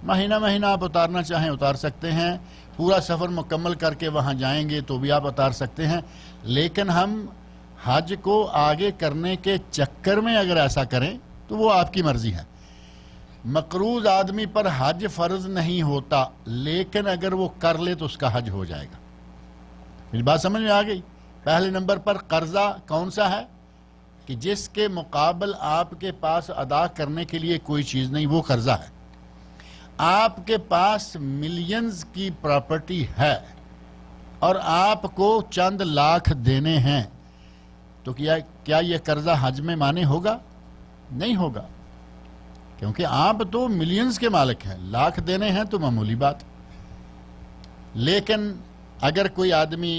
مہینہ مہینہ آپ اتارنا چاہیں اتار سکتے ہیں، پورا سفر مکمل کر کے وہاں جائیں گے تو بھی آپ اتار سکتے ہیں، لیکن ہم حج کو آگے کرنے کے چکر میں اگر ایسا کریں تو وہ آپ کی مرضی ہے۔ مقروض آدمی پر حج فرض نہیں ہوتا، لیکن اگر وہ کر لے تو اس کا حج ہو جائے گا۔ میری بات سمجھ میں آ گئی؟ پہلے نمبر پر قرضہ کون سا ہے کہ جس کے مقابل آپ کے پاس ادا کرنے کے لیے کوئی چیز نہیں، وہ قرضہ ہے۔ آپ کے پاس ملینز کی پراپرٹی ہے اور آپ کو چند لاکھ دینے ہیں، تو کیا یہ قرضہ حج میں مانے ہوگا؟ نہیں ہوگا، کیونکہ آپ تو ملینز کے مالک ہیں، لاکھ دینے ہیں تو معمولی بات۔ لیکن اگر کوئی آدمی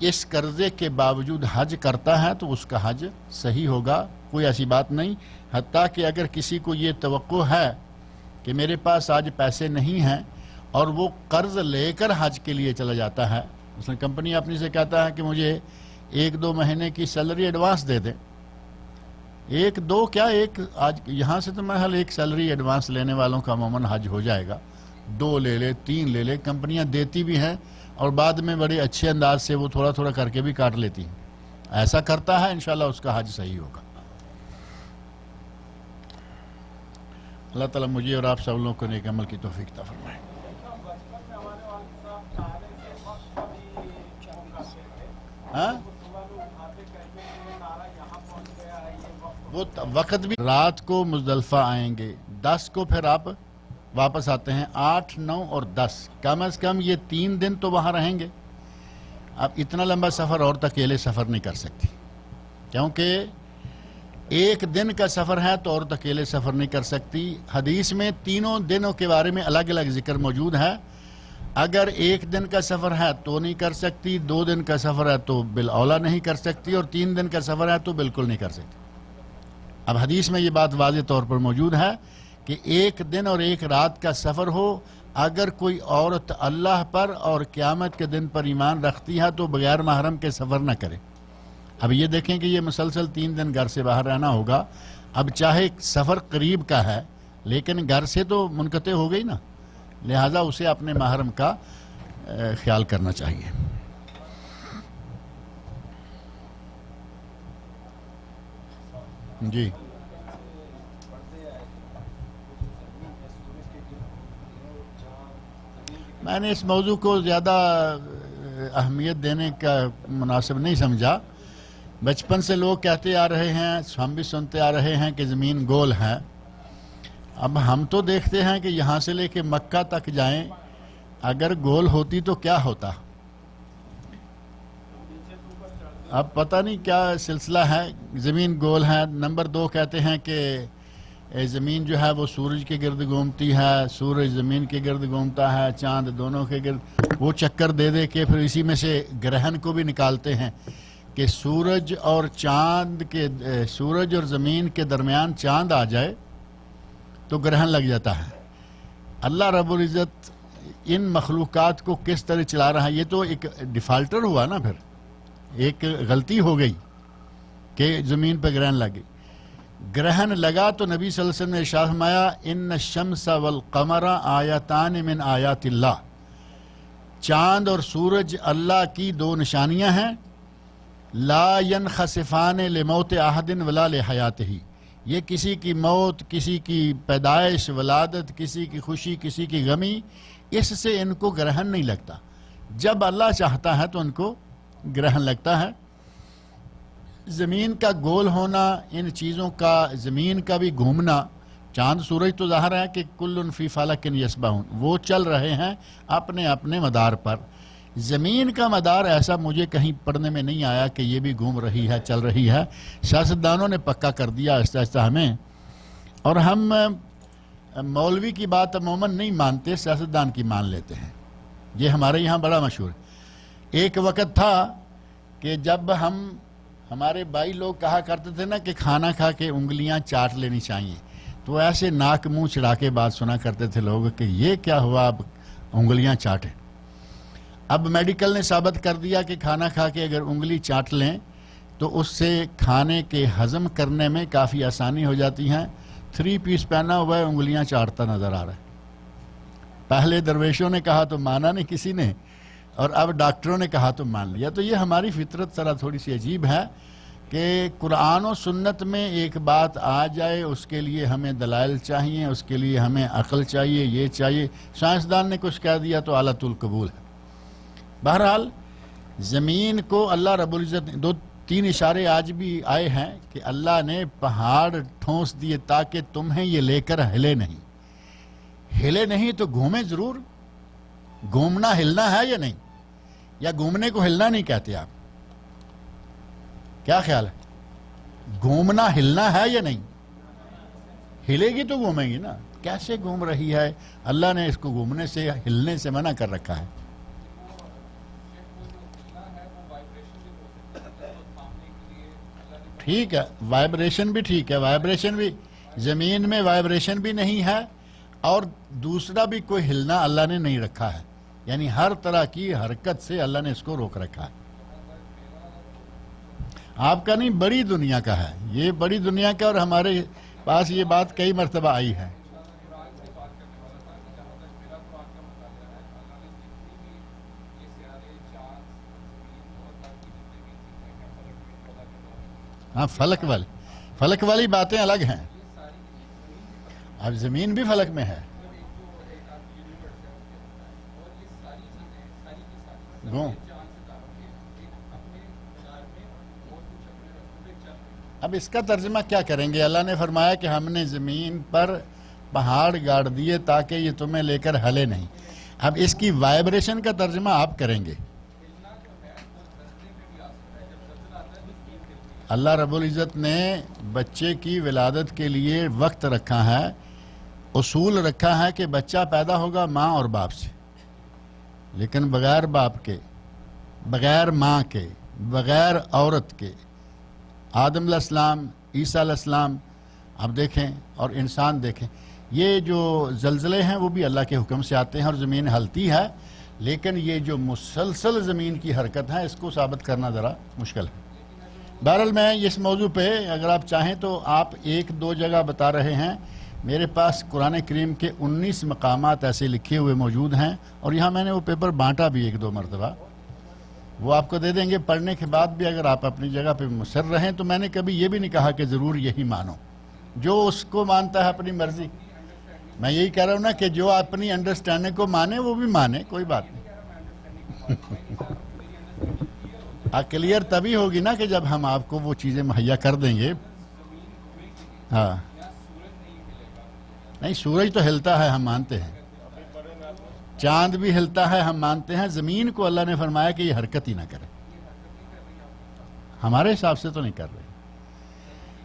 اس قرضے کے باوجود حج کرتا ہے تو اس کا حج صحیح ہوگا، کوئی ایسی بات نہیں۔ حتیٰ کہ اگر کسی کو یہ توقع ہے کہ میرے پاس آج پیسے نہیں ہیں اور وہ قرض لے کر حج کے لیے چلا جاتا ہے، مثلا کمپنی اپنی سے کہتا ہے کہ مجھے 1-2 مہینے کی سیلری ایڈوانس دے دیں، 1-2 کیا، ایک آج یہاں سے تو محل ایک سیلری ایڈوانس لینے والوں کا عموماً حج ہو جائے گا، 2 لے لے 3 لے لے، کمپنیاں دیتی بھی ہیں اور بعد میں بڑے اچھے انداز سے وہ تھوڑا تھوڑا کر کے بھی کاٹ لیتی ہیں۔ ایسا کرتا ہے انشاءاللہ اس کا حج صحیح ہوگا۔ اللہ تعالیٰ مجھے اور آپ سب لوگوں کو نیک عمل کی توفیق عطا فرمائے۔ ہاں وہ وقت بھی، رات کو مزدلفہ آئیں گے، 10 کو پھر آپ واپس آتے ہیں، 8، 9 اور 10، کم از کم یہ 3 دن تو وہاں رہیں گے۔ اب اتنا لمبا سفر عورت اکیلے سفر نہیں کر سکتی، کیونکہ 1 دن کا سفر ہے تو عورت اکیلے سفر نہیں کر سکتی۔ حدیث میں 3 دنوں کے بارے میں الگ الگ ذکر موجود ہے، اگر 1 دن کا سفر ہے تو نہیں کر سکتی، 2 دن کا سفر ہے تو بالاولیٰ نہیں کر سکتی، اور 3 دن کا سفر ہے تو بالکل نہیں کر سکتی۔ اب حدیث میں یہ بات واضح طور پر موجود ہے کہ 1 دن اور 1 رات کا سفر ہو، اگر کوئی عورت اللہ پر اور قیامت کے دن پر ایمان رکھتی ہے تو بغیر محرم کے سفر نہ کرے۔ اب یہ دیکھیں کہ یہ مسلسل 3 دن گھر سے باہر رہنا ہوگا. اب چاہے سفر قریب کا ہے لیکن گھر سے تو منقطع ہو گئی نا, لہذا اسے اپنے محرم کا خیال کرنا چاہیے. جی میں نے اس موضوع کو زیادہ اہمیت دینے کا مناسب نہیں سمجھا. بچپن سے لوگ کہتے آ رہے ہیں, ہم بھی سنتے آ رہے ہیں کہ زمین گول ہے. اب ہم تو دیکھتے ہیں کہ یہاں سے لے کے مکہ تک جائیں, اگر گول ہوتی تو کیا ہوتا. اب پتہ نہیں کیا سلسلہ ہے, زمین گول ہے. نمبر 2 کہتے ہیں کہ زمین جو ہے وہ سورج کے گرد گھومتی ہے, سورج زمین کے گرد گھومتا ہے, چاند دونوں کے گرد. وہ چکر دے دے کے پھر اسی میں سے گرہن کو بھی نکالتے ہیں کہ سورج اور سورج اور زمین کے درمیان چاند آ جائے تو گرہن لگ جاتا ہے. اللہ رب العزت ان مخلوقات کو کس طرح چلا رہا ہے. یہ تو ایک ڈیفالٹر ہوا نا, پھر ایک غلطی ہو گئی کہ زمین پہ گرہن لگی. گرہن لگا تو نبی صلی اللہ علیہ وسلم نے ارشاد فرمایا ان الشمس والقمر آیتان من آیات اللہ, چاند اور سورج اللہ کی 2 نشانیاں ہیں. لا ينخسفان لموت احد ولا لحیاتہ, یہ کسی کی موت, کسی کی پیدائش, ولادت, کسی کی خوشی, کسی کی غمی, اس سے ان کو گرہن نہیں لگتا. جب اللہ چاہتا ہے تو ان کو گرہن لگتا ہے. زمین کا گول ہونا, ان چیزوں کا, زمین کا بھی گھومنا, چاند سورج تو ظاہر ہے کہ کل فی فلک یسبحون, وہ چل رہے ہیں اپنے اپنے مدار پر. زمین کا مدار ایسا مجھے کہیں پڑھنے میں نہیں آیا کہ یہ بھی گھوم رہی ہے, چل رہی ہے. سیاستدانوں نے پکا کر دیا آہستہ آہستہ ہمیں, اور ہم مولوی کی بات عموماً نہیں مانتے, سیاستدان کی مان لیتے ہیں. یہ ہمارے یہاں بڑا مشہور ہے. ایک وقت تھا کہ جب ہمارے بھائی لوگ کہا کرتے تھے نا کہ کھانا کھا کے انگلیاں چاٹ لینی چاہیے, تو ایسے ناک منہ چڑھا کے بات سنا کرتے تھے لوگ کہ یہ کیا ہوا اب انگلیاں چاٹیں. اب میڈیکل نے ثابت کر دیا کہ کھانا کھا کے اگر انگلی چاٹ لیں تو اس سے کھانے کے ہضم کرنے میں کافی آسانی ہو جاتی ہیں. 3 پیس پہنا ہوا ہے, انگلیاں چاٹتا نظر آ رہا ہے. پہلے درویشوں نے کہا تو مانا نہیں کسی نے, اور اب ڈاکٹروں نے کہا تو مان لیا. تو یہ ہماری فطرت ذرا تھوڑی سی عجیب ہے کہ قرآن و سنت میں ایک بات آ جائے اس کے لیے ہمیں دلائل چاہیے, اس کے لیے ہمیں عقل چاہیے, یہ چاہیے. سائنسدان نے کچھ کہہ دیا تو اعلیٰ القبول ہے. بہرحال زمین کو اللہ رب العزت 2-3 اشارے آج بھی آئے ہیں کہ اللہ نے پہاڑ ٹھونس دیے تاکہ تمہیں یہ لے کر ہلے نہیں. ہلے نہیں تو گھومیں ضرور. گھومنا ہلنا ہے یا نہیں, یا گھومنے کو ہلنا نہیں کہتے آپ؟ کیا خیال ہے, گھومنا ہلنا ہے یا نہیں؟ ہلے گی تو گھومیں گی نا. کیسے گھوم رہی ہے؟ اللہ نے اس کو گھومنے سے, ہلنے سے منع کر رکھا ہے. ٹھیک ہے, وائبریشن بھی ٹھیک ہے, وائبریشن بھی, زمین میں وائبریشن بھی نہیں ہے, اور دوسرا بھی کوئی ہلنا اللہ نے نہیں رکھا ہے. یعنی ہر طرح کی حرکت سے اللہ نے اس کو روک رکھا ہے. آپ کا نہیں, بڑی دنیا کا ہے یہ, بڑی دنیا کا, اور ہمارے پاس یہ بات کئی مرتبہ آئی ہے. ہاں, فلک والی باتیں الگ ہیں. اب زمین بھی فلک میں ہے. اب اس کا ترجمہ کیا کریں گے؟ اللہ نے فرمایا کہ ہم نے زمین پر پہاڑ گاڑ دیے تاکہ یہ تمہیں لے کر ہلے نہیں. اب اس کی وائبریشن کا ترجمہ آپ کریں گے. اللہ رب العزت نے بچے کی ولادت کے لیے وقت رکھا ہے, اصول رکھا ہے کہ بچہ پیدا ہوگا ماں اور باپ سے, لیکن بغیر باپ کے, بغیر ماں کے, بغیر عورت کے. آدم علیہ السلام, عیسیٰ علیہ السلام آپ دیکھیں, اور انسان دیکھیں, یہ جو زلزلے ہیں وہ بھی اللہ کے حکم سے آتے ہیں اور زمین ہلتی ہے, لیکن یہ جو مسلسل زمین کی حرکت ہے اس کو ثابت کرنا ذرا مشکل ہے. بہرحال میں اس موضوع پہ اگر آپ چاہیں تو آپ ایک دو جگہ بتا رہے ہیں، میرے پاس قرآن کریم کے 19 مقامات ایسے لکھے ہوئے موجود ہیں، اور یہاں میں نے وہ پیپر بانٹا بھی ایک دو مرتبہ، وہ آپ کو دے دیں گے۔ پڑھنے کے بعد بھی اگر آپ اپنی جگہ پہ مصر رہیں تو میں نے کبھی یہ بھی نہیں کہا کہ ضرور یہی مانو، جو اس کو مانتا ہے اپنی مرضی۔ میں یہی کہہ رہا ہوں نا کہ جو اپنی انڈرسٹینڈنگ کو مانے وہ بھی مانے، کوئی بات نہیں۔ کلیئر تبھی ہوگی نا کہ جب ہم آپ کو وہ چیزیں مہیا کر دیں گے۔ ہاں نہیں، سورج تو ہلتا ہے، ہم مانتے ہیں، چاند بھی ہلتا ہے، ہم مانتے ہیں۔ زمین کو اللہ نے فرمایا کہ یہ حرکت ہی نہ کرے، ہمارے حساب سے تو نہیں کر رہے۔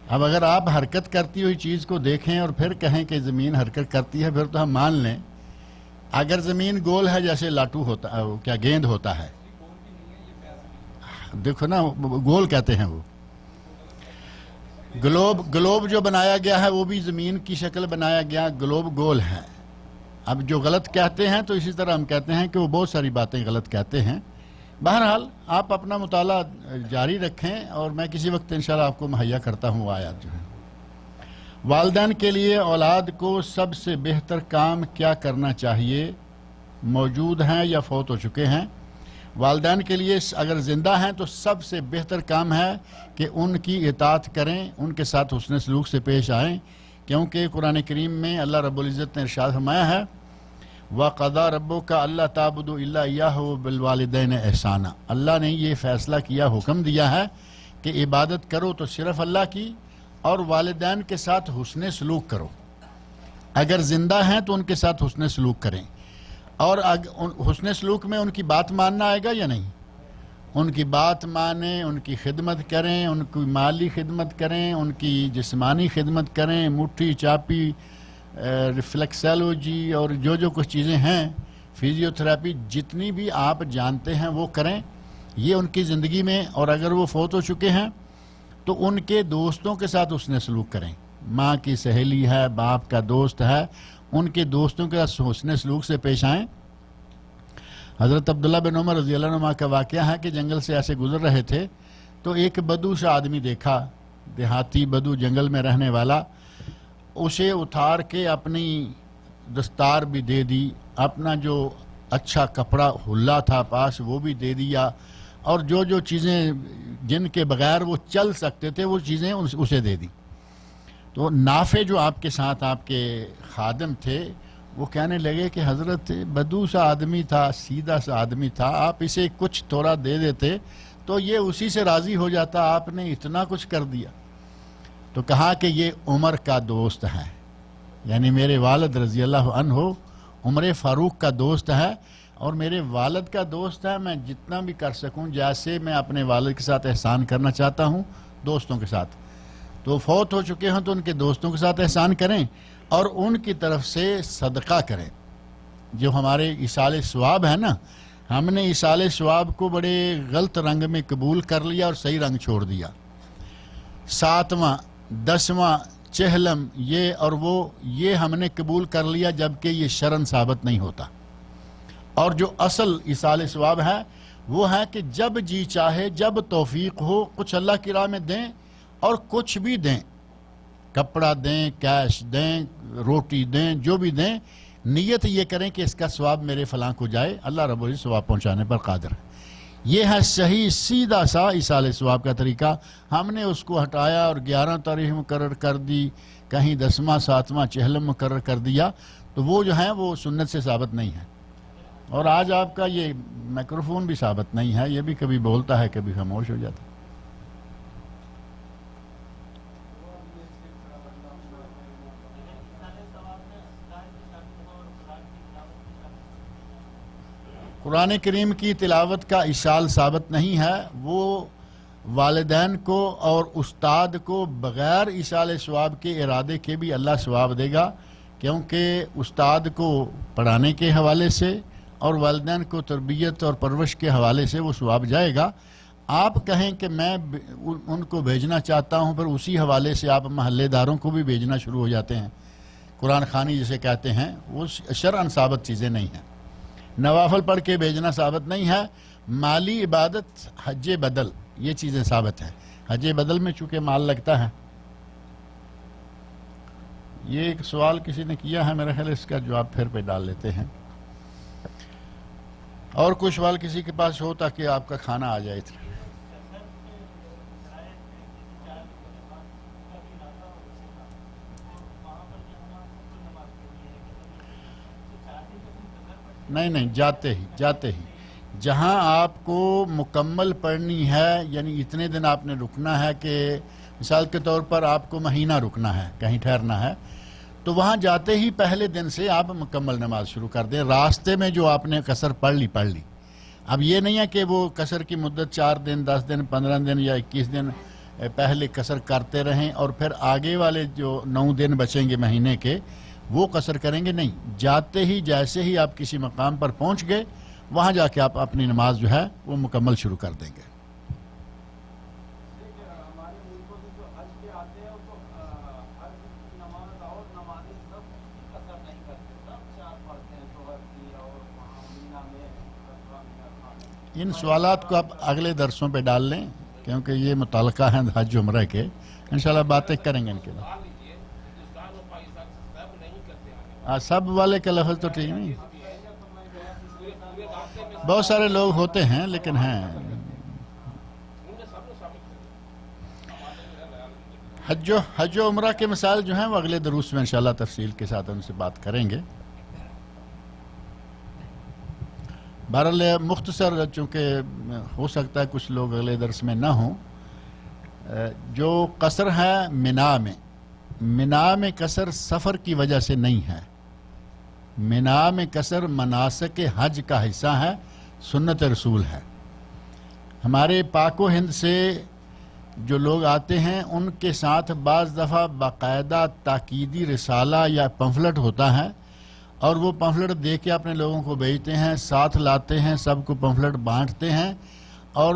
اب اگر آپ حرکت کرتی ہوئی چیز کو دیکھیں اور پھر کہیں کہ زمین حرکت کرتی ہے، پھر تو ہم مان لیں۔ اگر زمین گول ہے جیسے لاٹو ہوتا ہے، کیا گیند ہوتا ہے، دیکھو نا گول کہتے ہیں وہ۔ گلوب جو بنایا گیا ہے وہ بھی زمین کی شکل بنایا گیا، گلوب گول ہے۔ اب جو غلط کہتے ہیں تو اسی طرح ہم کہتے ہیں کہ وہ بہت ساری باتیں غلط کہتے ہیں۔ بہرحال آپ اپنا مطالعہ جاری رکھیں اور میں کسی وقت انشاءاللہ آپ کو مہیا کرتا ہوں آیات جو ہیں۔ والدین کے لیے اولاد کو سب سے بہتر کام کیا کرنا چاہیے؟ موجود ہیں یا فوت ہو چکے ہیں؟ والدین کے لیے اگر زندہ ہیں تو سب سے بہتر کام ہے کہ ان کی اطاعت کریں، ان کے ساتھ حسن سلوک سے پیش آئیں، کیونکہ قرآن کریم میں اللہ رب العزت نے ارشاد فرمایا ہے وَقَضَىٰ رَبُّكَ أَلَّا تَعْبُدُوا إِلَّا إِيَّاهُ وَبِالْوَالِدَيْنِ إِحْسَانًا۔ اللہ نے یہ فیصلہ کیا، حکم دیا ہے کہ عبادت کرو تو صرف اللہ کی، اور والدین کے ساتھ حسن سلوک کرو۔ اگر زندہ ہیں تو ان کے ساتھ حسن سلوک کریں، اور حسن سلوک میں ان کی بات ماننا آئے گا یا نہیں؟ ان کی بات مانیں، ان کی خدمت کریں، ان کی مالی خدمت کریں، ان کی جسمانی خدمت کریں، مٹھی چاپی، ریفلیکسالوجی اور جو کچھ چیزیں ہیں، فزیوتھراپی، جتنی بھی آپ جانتے ہیں وہ کریں، یہ ان کی زندگی میں۔ اور اگر وہ فوت ہو چکے ہیں تو ان کے دوستوں کے ساتھ حسن سلوک کریں۔ ماں کی سہیلی ہے، باپ کا دوست ہے، ان کے دوستوں کے ساتھ حسن سلوک سے پیش آئیں۔ حضرت عبداللہ بن عمر رضی اللہ عنہ کا واقعہ ہے کہ جنگل سے ایسے گزر رہے تھے تو ایک بدو سا آدمی دیکھا، دیہاتی بدو، جنگل میں رہنے والا۔ اسے اتار کے اپنی دستار بھی دے دی، اپنا جو اچھا کپڑا حلہ تھا پاس وہ بھی دے دیا، اور جو چیزیں جن کے بغیر وہ چل سکتے تھے وہ چیزیں اسے دے دی۔ تو نافع جو آپ کے ساتھ آپ کے خادم تھے وہ کہنے لگے کہ حضرت بدو سا آدمی تھا، سیدھا سا آدمی تھا، آپ اسے کچھ تھوڑا دے دیتے تو یہ اسی سے راضی ہو جاتا، آپ نے اتنا کچھ کر دیا۔ تو کہا کہ یہ عمر کا دوست ہے، یعنی میرے والد رضی اللہ عنہ عمر فاروق کا دوست ہے، اور میرے والد کا دوست ہے، میں جتنا بھی کر سکوں، جیسے میں اپنے والد کے ساتھ احسان کرنا چاہتا ہوں دوستوں کے ساتھ، تو فوت ہو چکے ہوں تو ان کے دوستوں کے ساتھ احسان کریں اور ان کی طرف سے صدقہ کریں۔ جو ہمارے ایصال ثواب ہے نا، ہم نے ایصال ثواب کو بڑے غلط رنگ میں قبول کر لیا اور صحیح رنگ چھوڑ دیا۔ 7واں 10واں چہلم یہ اور وہ، یہ ہم نے قبول کر لیا جبکہ یہ شرعاً ثابت نہیں ہوتا۔ اور جو اصل ایصال ثواب ہے وہ ہے کہ جب جی چاہے، جب توفیق ہو، کچھ اللہ کی راہ میں دیں، اور کچھ بھی دیں، کپڑا دیں، کیش دیں، روٹی دیں، جو بھی دیں، نیت یہ کریں کہ اس کا ثواب میرے فلاں کو جائے، اللہ رب العزت ثواب پہنچانے پر قادر ہے۔ یہ ہے صحیح سیدھا سا ایصال ثواب کا طریقہ۔ ہم نے اس کو ہٹایا اور 11 تاریخ مقرر کر دی، کہیں 10واں 7واں چہلم مقرر کر دیا، تو وہ جو ہیں وہ سنت سے ثابت نہیں ہے۔ اور آج آپ کا یہ مائکروفون بھی ثابت نہیں ہے، یہ بھی کبھی بولتا ہے کبھی خاموش ہو جاتا ہے۔ قرآن کریم کی تلاوت کا اشال ثابت نہیں ہے، وہ والدین کو اور استاد کو بغیر اشال ثواب کے ارادے کے بھی اللہ ثواب دے گا، کیونکہ استاد کو پڑھانے کے حوالے سے اور والدین کو تربیت اور پرورش کے حوالے سے وہ ثواب جائے گا۔ آپ کہیں کہ میں ان کو بھیجنا چاہتا ہوں، پر اسی حوالے سے آپ محلے داروں کو بھی بھیجنا شروع ہو جاتے ہیں، قرآن خوانی جسے کہتے ہیں، وہ شرعاً ثابت چیزیں نہیں ہیں۔ نوافل پڑھ کے بھیجنا ثابت نہیں ہے، مالی عبادت، حج بدل، یہ چیزیں ثابت ہیں۔ حج بدل میں چونکہ مال لگتا ہے. یہ ایک سوال کسی نے کیا ہے، میرا خیال اس کا جواب پھر پہ ڈال لیتے ہیں. اور کوئی سوال کسی کے پاس ہو تاکہ آپ کا کھانا آ جائے. نہیں، جاتے ہی جہاں آپ کو مکمل پڑھنی ہے، یعنی اتنے دن آپ نے رکنا ہے کہ مثال کے طور پر آپ کو مہینہ رکنا ہے، کہیں ٹھہرنا ہے، تو وہاں جاتے ہی پہلے دن سے آپ مکمل نماز شروع کر دیں. راستے میں جو آپ نے قصر پڑھ لی. اب یہ نہیں ہے کہ وہ قصر کی مدت 4 دن 10 دن 15 دن یا 21 دن پہلے قصر کرتے رہیں اور پھر آگے والے جو 9 دن بچیں گے مہینے کے وہ قصر کریں گے. نہیں، جاتے ہی جیسے ہی آپ کسی مقام پر پہنچ گئے وہاں جا کے آپ اپنی نماز جو ہے وہ مکمل شروع کر دیں گے. ان سوالات کو آپ اگلے درسوں پہ ڈال لیں کیونکہ یہ متعلقہ ہیں حج عمرہ کے. انشاءاللہ باتیں کریں گے ان کے بعد. سب والے کا لفظ تو ٹھیک نہیں، بہت سارے لوگ ہوتے ہیں لیکن ہیں. حج و عمرہ کے مسائل جو ہیں وہ اگلے دروس میں انشاءاللہ تفصیل کے ساتھ ان سے بات کریں گے. بہرحال مختصر، چونکہ ہو سکتا ہے کچھ لوگ اگلے درس میں نہ ہوں، جو قصر ہے منا میں قصر سفر کی وجہ سے نہیں ہے. منا میں قصر مناسک حج کا حصہ ہے، سنت رسول ہے. ہمارے پاک و ہند سے جو لوگ آتے ہیں ان کے ساتھ بعض دفعہ باقاعدہ تاکیدی رسالہ یا پمفلٹ ہوتا ہے اور وہ پمفلٹ دے کے اپنے لوگوں کو بھیجتے ہیں، ساتھ لاتے ہیں، سب کو پمفلٹ بانٹتے ہیں. اور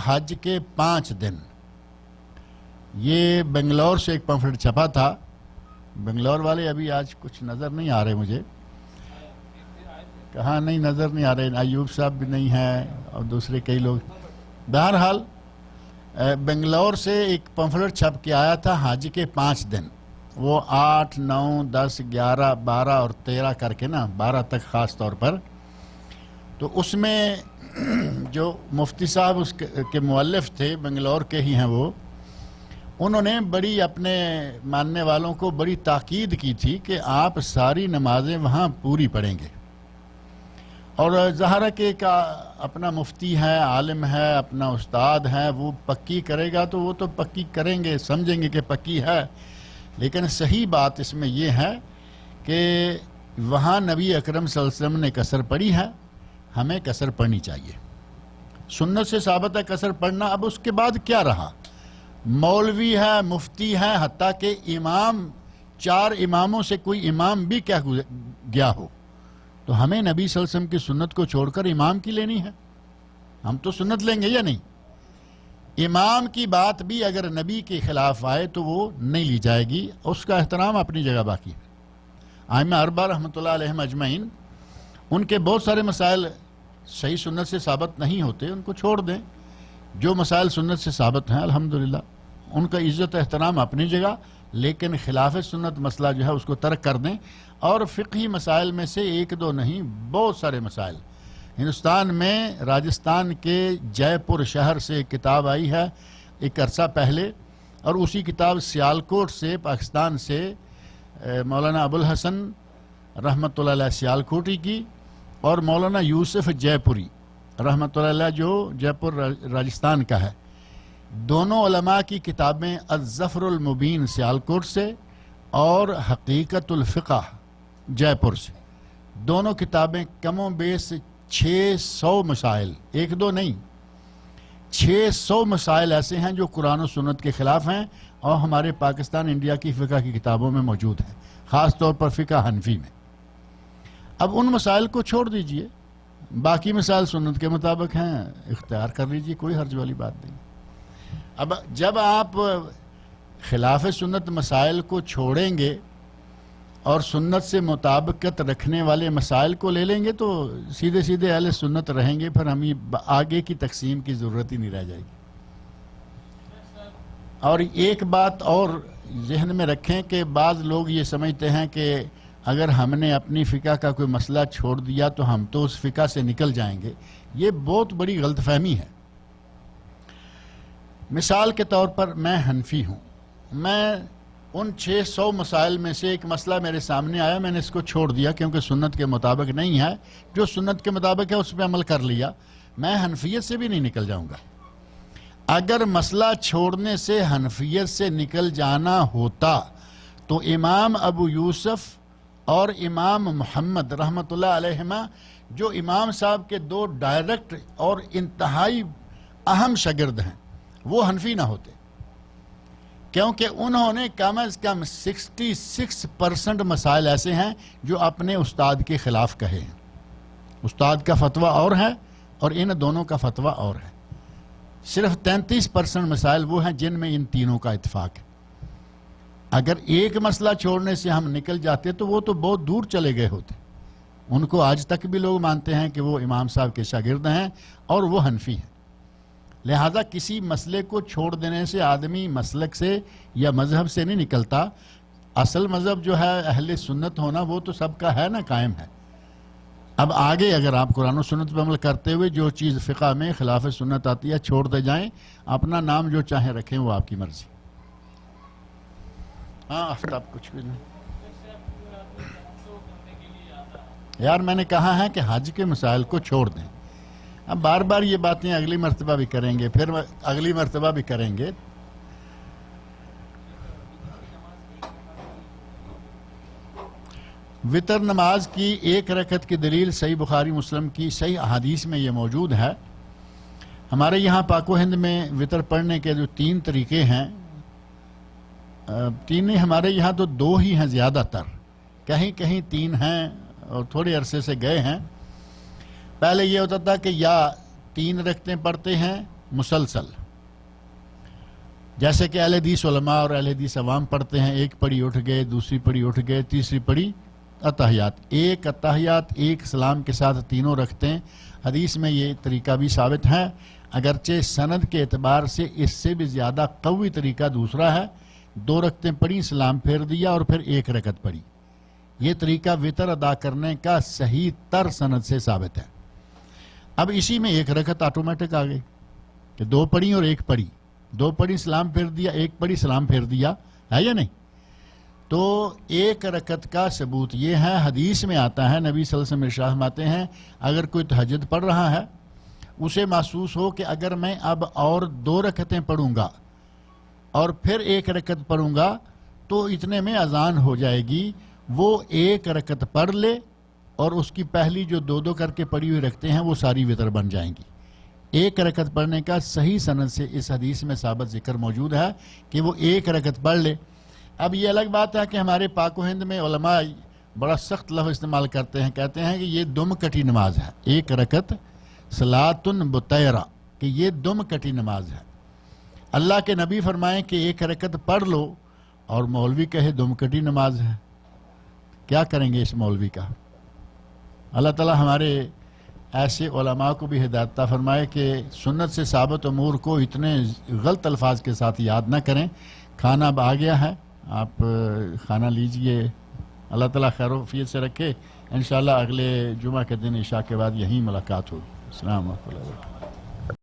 حج کے 5 دن یہ بنگلور سے ایک پمفلٹ چھپا تھا. بنگلور والے ابھی آج کچھ نظر نہیں آ رہے مجھے، کہاں نہیں نظر نہیں آ رہے، ایوب صاحب بھی نہیں ہیں اور دوسرے کئی لوگ. بہرحال بنگلور سے ایک پمفلٹ چھپ کے آیا تھا حج کے 5 دن، وہ 8 9 10 11 12 اور 13 کر کے 12 تک خاص طور پر. تو اس میں جو مفتی صاحب اس کے مؤلف تھے، بنگلور کے ہی ہیں وہ، انہوں نے بڑی اپنے ماننے والوں کو بڑی تاکید کی تھی کہ آپ ساری نمازیں وہاں پوری پڑھیں گے. اور ظاہر ہے کہ ایک اپنا مفتی ہے، عالم ہے، اپنا استاد ہے، وہ پکی کرے گا تو وہ تو پکی کریں گے، سمجھیں گے کہ پکی ہے. لیکن صحیح بات اس میں یہ ہے کہ وہاں نبی اکرم صلی اللہ علیہ وسلم نے قصر پڑھی ہے، ہمیں قصر پڑھنی چاہیے. سنت سے ثابت ہے قصر پڑھنا. اب اس کے بعد کیا رہا؟ مولوی ہے، مفتی ہے، حتیٰ کہ امام، 4 اماموں سے کوئی امام بھی کیا گیا ہو تو ہمیں نبی صلی اللہ علیہ وسلم کی سنت کو چھوڑ کر امام کی لینی ہے؟ ہم تو سنت لیں گے یا نہیں؟ امام کی بات بھی اگر نبی کے خلاف آئے تو وہ نہیں لی جائے گی، اس کا احترام اپنی جگہ باقی ہے. ائمہ 4 رحمۃ اللہ علیہم اجمعین، ان کے بہت سارے مسائل صحیح سنت سے ثابت نہیں ہوتے، ان کو چھوڑ دیں. جو مسائل سنت سے ثابت ہیں الحمدللہ ان کا عزت احترام اپنی جگہ، لیکن خلاف سنت مسئلہ جو ہے اس کو ترک کر دیں. اور فقہی مسائل میں سے 1 2 نہیں، بہت سارے مسائل. ہندوستان میں راجستھان کے جے پور شہر سے ایک کتاب آئی ہے ایک عرصہ پہلے، اور اسی کتاب سیالکوٹ سے پاکستان سے مولانا ابوالحسن رحمۃ اللہ علیہ سیالکوٹی کی، اور مولانا یوسف جے پوری رحمۃ اللہ علیہ جو جے پور راجستھان کا ہے. دونوں علماء کی کتابیں الظفر المبین سیالکوٹ سے اور حقیقت الفقہ جے پور سے، دونوں کتابیں کم و بیش 600 مسائل، 1 2 نہیں، 600 مسائل ایسے ہیں جو قرآن و سنت کے خلاف ہیں اور ہمارے پاکستان انڈیا کی فقہ کی کتابوں میں موجود ہیں، خاص طور پر فقہ حنفی میں. اب ان مسائل کو چھوڑ دیجئے، باقی مسائل سنت کے مطابق ہیں، اختیار کر لیجئے، کوئی حرج والی بات نہیں. اب جب آپ خلاف سنت مسائل کو چھوڑیں گے اور سنت سے مطابقت رکھنے والے مسائل کو لے لیں گے تو سیدھے سیدھے اہل سنت رہیں گے، پھر ہمیں آگے کی تقسیم کی ضرورت ہی نہیں رہ جائے گی. اور ایک بات اور ذہن میں رکھیں کہ بعض لوگ یہ سمجھتے ہیں کہ اگر ہم نے اپنی فقہ کا کوئی مسئلہ چھوڑ دیا تو ہم تو اس فقہ سے نکل جائیں گے. یہ بہت بڑی غلط فہمی ہے. مثال کے طور پر میں حنفی ہوں. میں ان 600 مسائل میں سے ایک مسئلہ میرے سامنے آیا, میں نے اس کو چھوڑ دیا کیونکہ سنت کے مطابق نہیں ہے. جو سنت کے مطابق ہے اس پہ عمل کر لیا. میں حنفیت سے بھی نہیں نکل جاؤں گا. اگر مسئلہ چھوڑنے سے حنفیت سے نکل جانا ہوتا تو امام ابو یوسف اور امام محمد رحمۃ اللہ علیہما, جو امام صاحب کے 2 ڈائریکٹ اور انتہائی اہم شاگرد ہیں, وہ حنفی نہ ہوتے, کیونکہ انہوں نے کم از کم 66% مسائل ایسے ہیں جو اپنے استاد کے خلاف کہے ہیں. استاد کا فتویٰ اور ہے اور ان دونوں کا فتویٰ اور ہے. صرف 33% مسائل وہ ہیں جن میں ان تینوں کا اتفاق ہے. اگر ایک مسئلہ چھوڑنے سے ہم نکل جاتے تو وہ تو بہت دور چلے گئے ہوتے. ان کو آج تک بھی لوگ مانتے ہیں کہ وہ امام صاحب کے شاگرد ہیں اور وہ حنفی ہیں. لہذا کسی مسئلے کو چھوڑ دینے سے آدمی مسلک سے یا مذہب سے نہیں نکلتا. اصل مذہب جو ہے اہل سنت ہونا, وہ تو سب کا ہے نا, قائم ہے. اب آگے اگر آپ قرآن و سنت پر عمل کرتے ہوئے جو چیز فقہ میں خلاف سنت آتی ہے چھوڑ دے جائیں, اپنا نام جو چاہیں رکھیں, وہ آپ کی مرضی. ہاں آفتاب کچھ بھی نہیں یار, میں نے کہا ہے کہ حج کے مسائل کو چھوڑ دیں. اب بار بار یہ باتیں اگلی مرتبہ بھی کریں گے, پھر اگلی مرتبہ بھی کریں گے. وطر نماز کی 1 رکعت کی دلیل صحیح بخاری مسلم کی صحیح احادیث میں یہ موجود ہے. ہمارے یہاں پاک و ہند میں وطر پڑھنے کے جو 3 طریقے ہیں, 3 نہیں, ہمارے یہاں تو 2 ہی ہیں زیادہ تر, کہیں کہیں 3 ہیں اور تھوڑے عرصے سے گئے ہیں. پہلے یہ ہوتا تھا کہ یا 3 رکعتیں پڑھتے ہیں مسلسل, جیسے کہ اہل حدیث علماء اور اہل حدیث عوام پڑھتے ہیں. 1 پڑھی اٹھ گئے, دوسری پڑھی اٹھ گئے, تیسری پڑھی اتحیات. 1 اتحیات 1 سلام کے ساتھ تینوں رکھتے. حدیث میں یہ طریقہ بھی ثابت ہے, اگرچہ سند کے اعتبار سے اس سے بھی زیادہ قوی طریقہ دوسرا ہے. 2 رکعتیں پڑھی, سلام پھیر دیا اور پھر 1 رکعت پڑھی. یہ طریقہ وطر ادا کرنے کا صحیح تر سند سے ثابت ہے. اب اسی میں 1 رکعت آٹومیٹک آ گئی کہ 2 پڑھی اور 1 پڑھی, 2 پڑھی سلام پھیر دیا, 1 پڑھی سلام پھیر دیا, ہے یا نہیں؟ تو 1 رکعت کا ثبوت یہ ہے, حدیث میں آتا ہے, نبی صلی اللہ علیہ وسلم ارشاد فرماتے ہیں, اگر کوئی تہجد پڑھ رہا ہے, اسے محسوس ہو کہ اگر میں اب اور 2 رکعتیں پڑھوں گا اور پھر 1 رکعت پڑھوں گا تو اتنے میں اذان ہو جائے گی, وہ 1 رکعت پڑھ لے اور اس کی پہلی جو 2 کر کے پڑھی ہوئی رکھتے ہیں وہ ساری وطر بن جائیں گی. 1 رکعت پڑھنے کا صحیح سند سے اس حدیث میں ثابت ذکر موجود ہے کہ وہ 1 رکعت پڑھ لے. اب یہ الگ بات ہے کہ ہمارے پاک و ہند میں علماء بڑا سخت لفظ استعمال کرتے ہیں, کہتے ہیں کہ یہ دم کٹی نماز ہے. 1 رکعت صلاۃ بطیرہ, کہ یہ دم کٹی نماز ہے. اللہ کے نبی فرمائیں کہ 1 رکعت پڑھ لو اور مولوی کہے دم کٹی نماز ہے. کیا کریں گے اس مولوی کا؟ اللہ تعالیٰ ہمارے ایسے علماء کو بھی ہدایت عطا فرمائے کہ سنت سے ثابت امور کو اتنے غلط الفاظ کے ساتھ یاد نہ کریں. کھانا اب آ گیا ہے, آپ کھانا لیجئے. اللہ تعالیٰ خیر و عافیت سے رکھے. انشاءاللہ اگلے جمعہ کے دن عشاء کے بعد یہیں ملاقات ہوگی. السلام علیکم.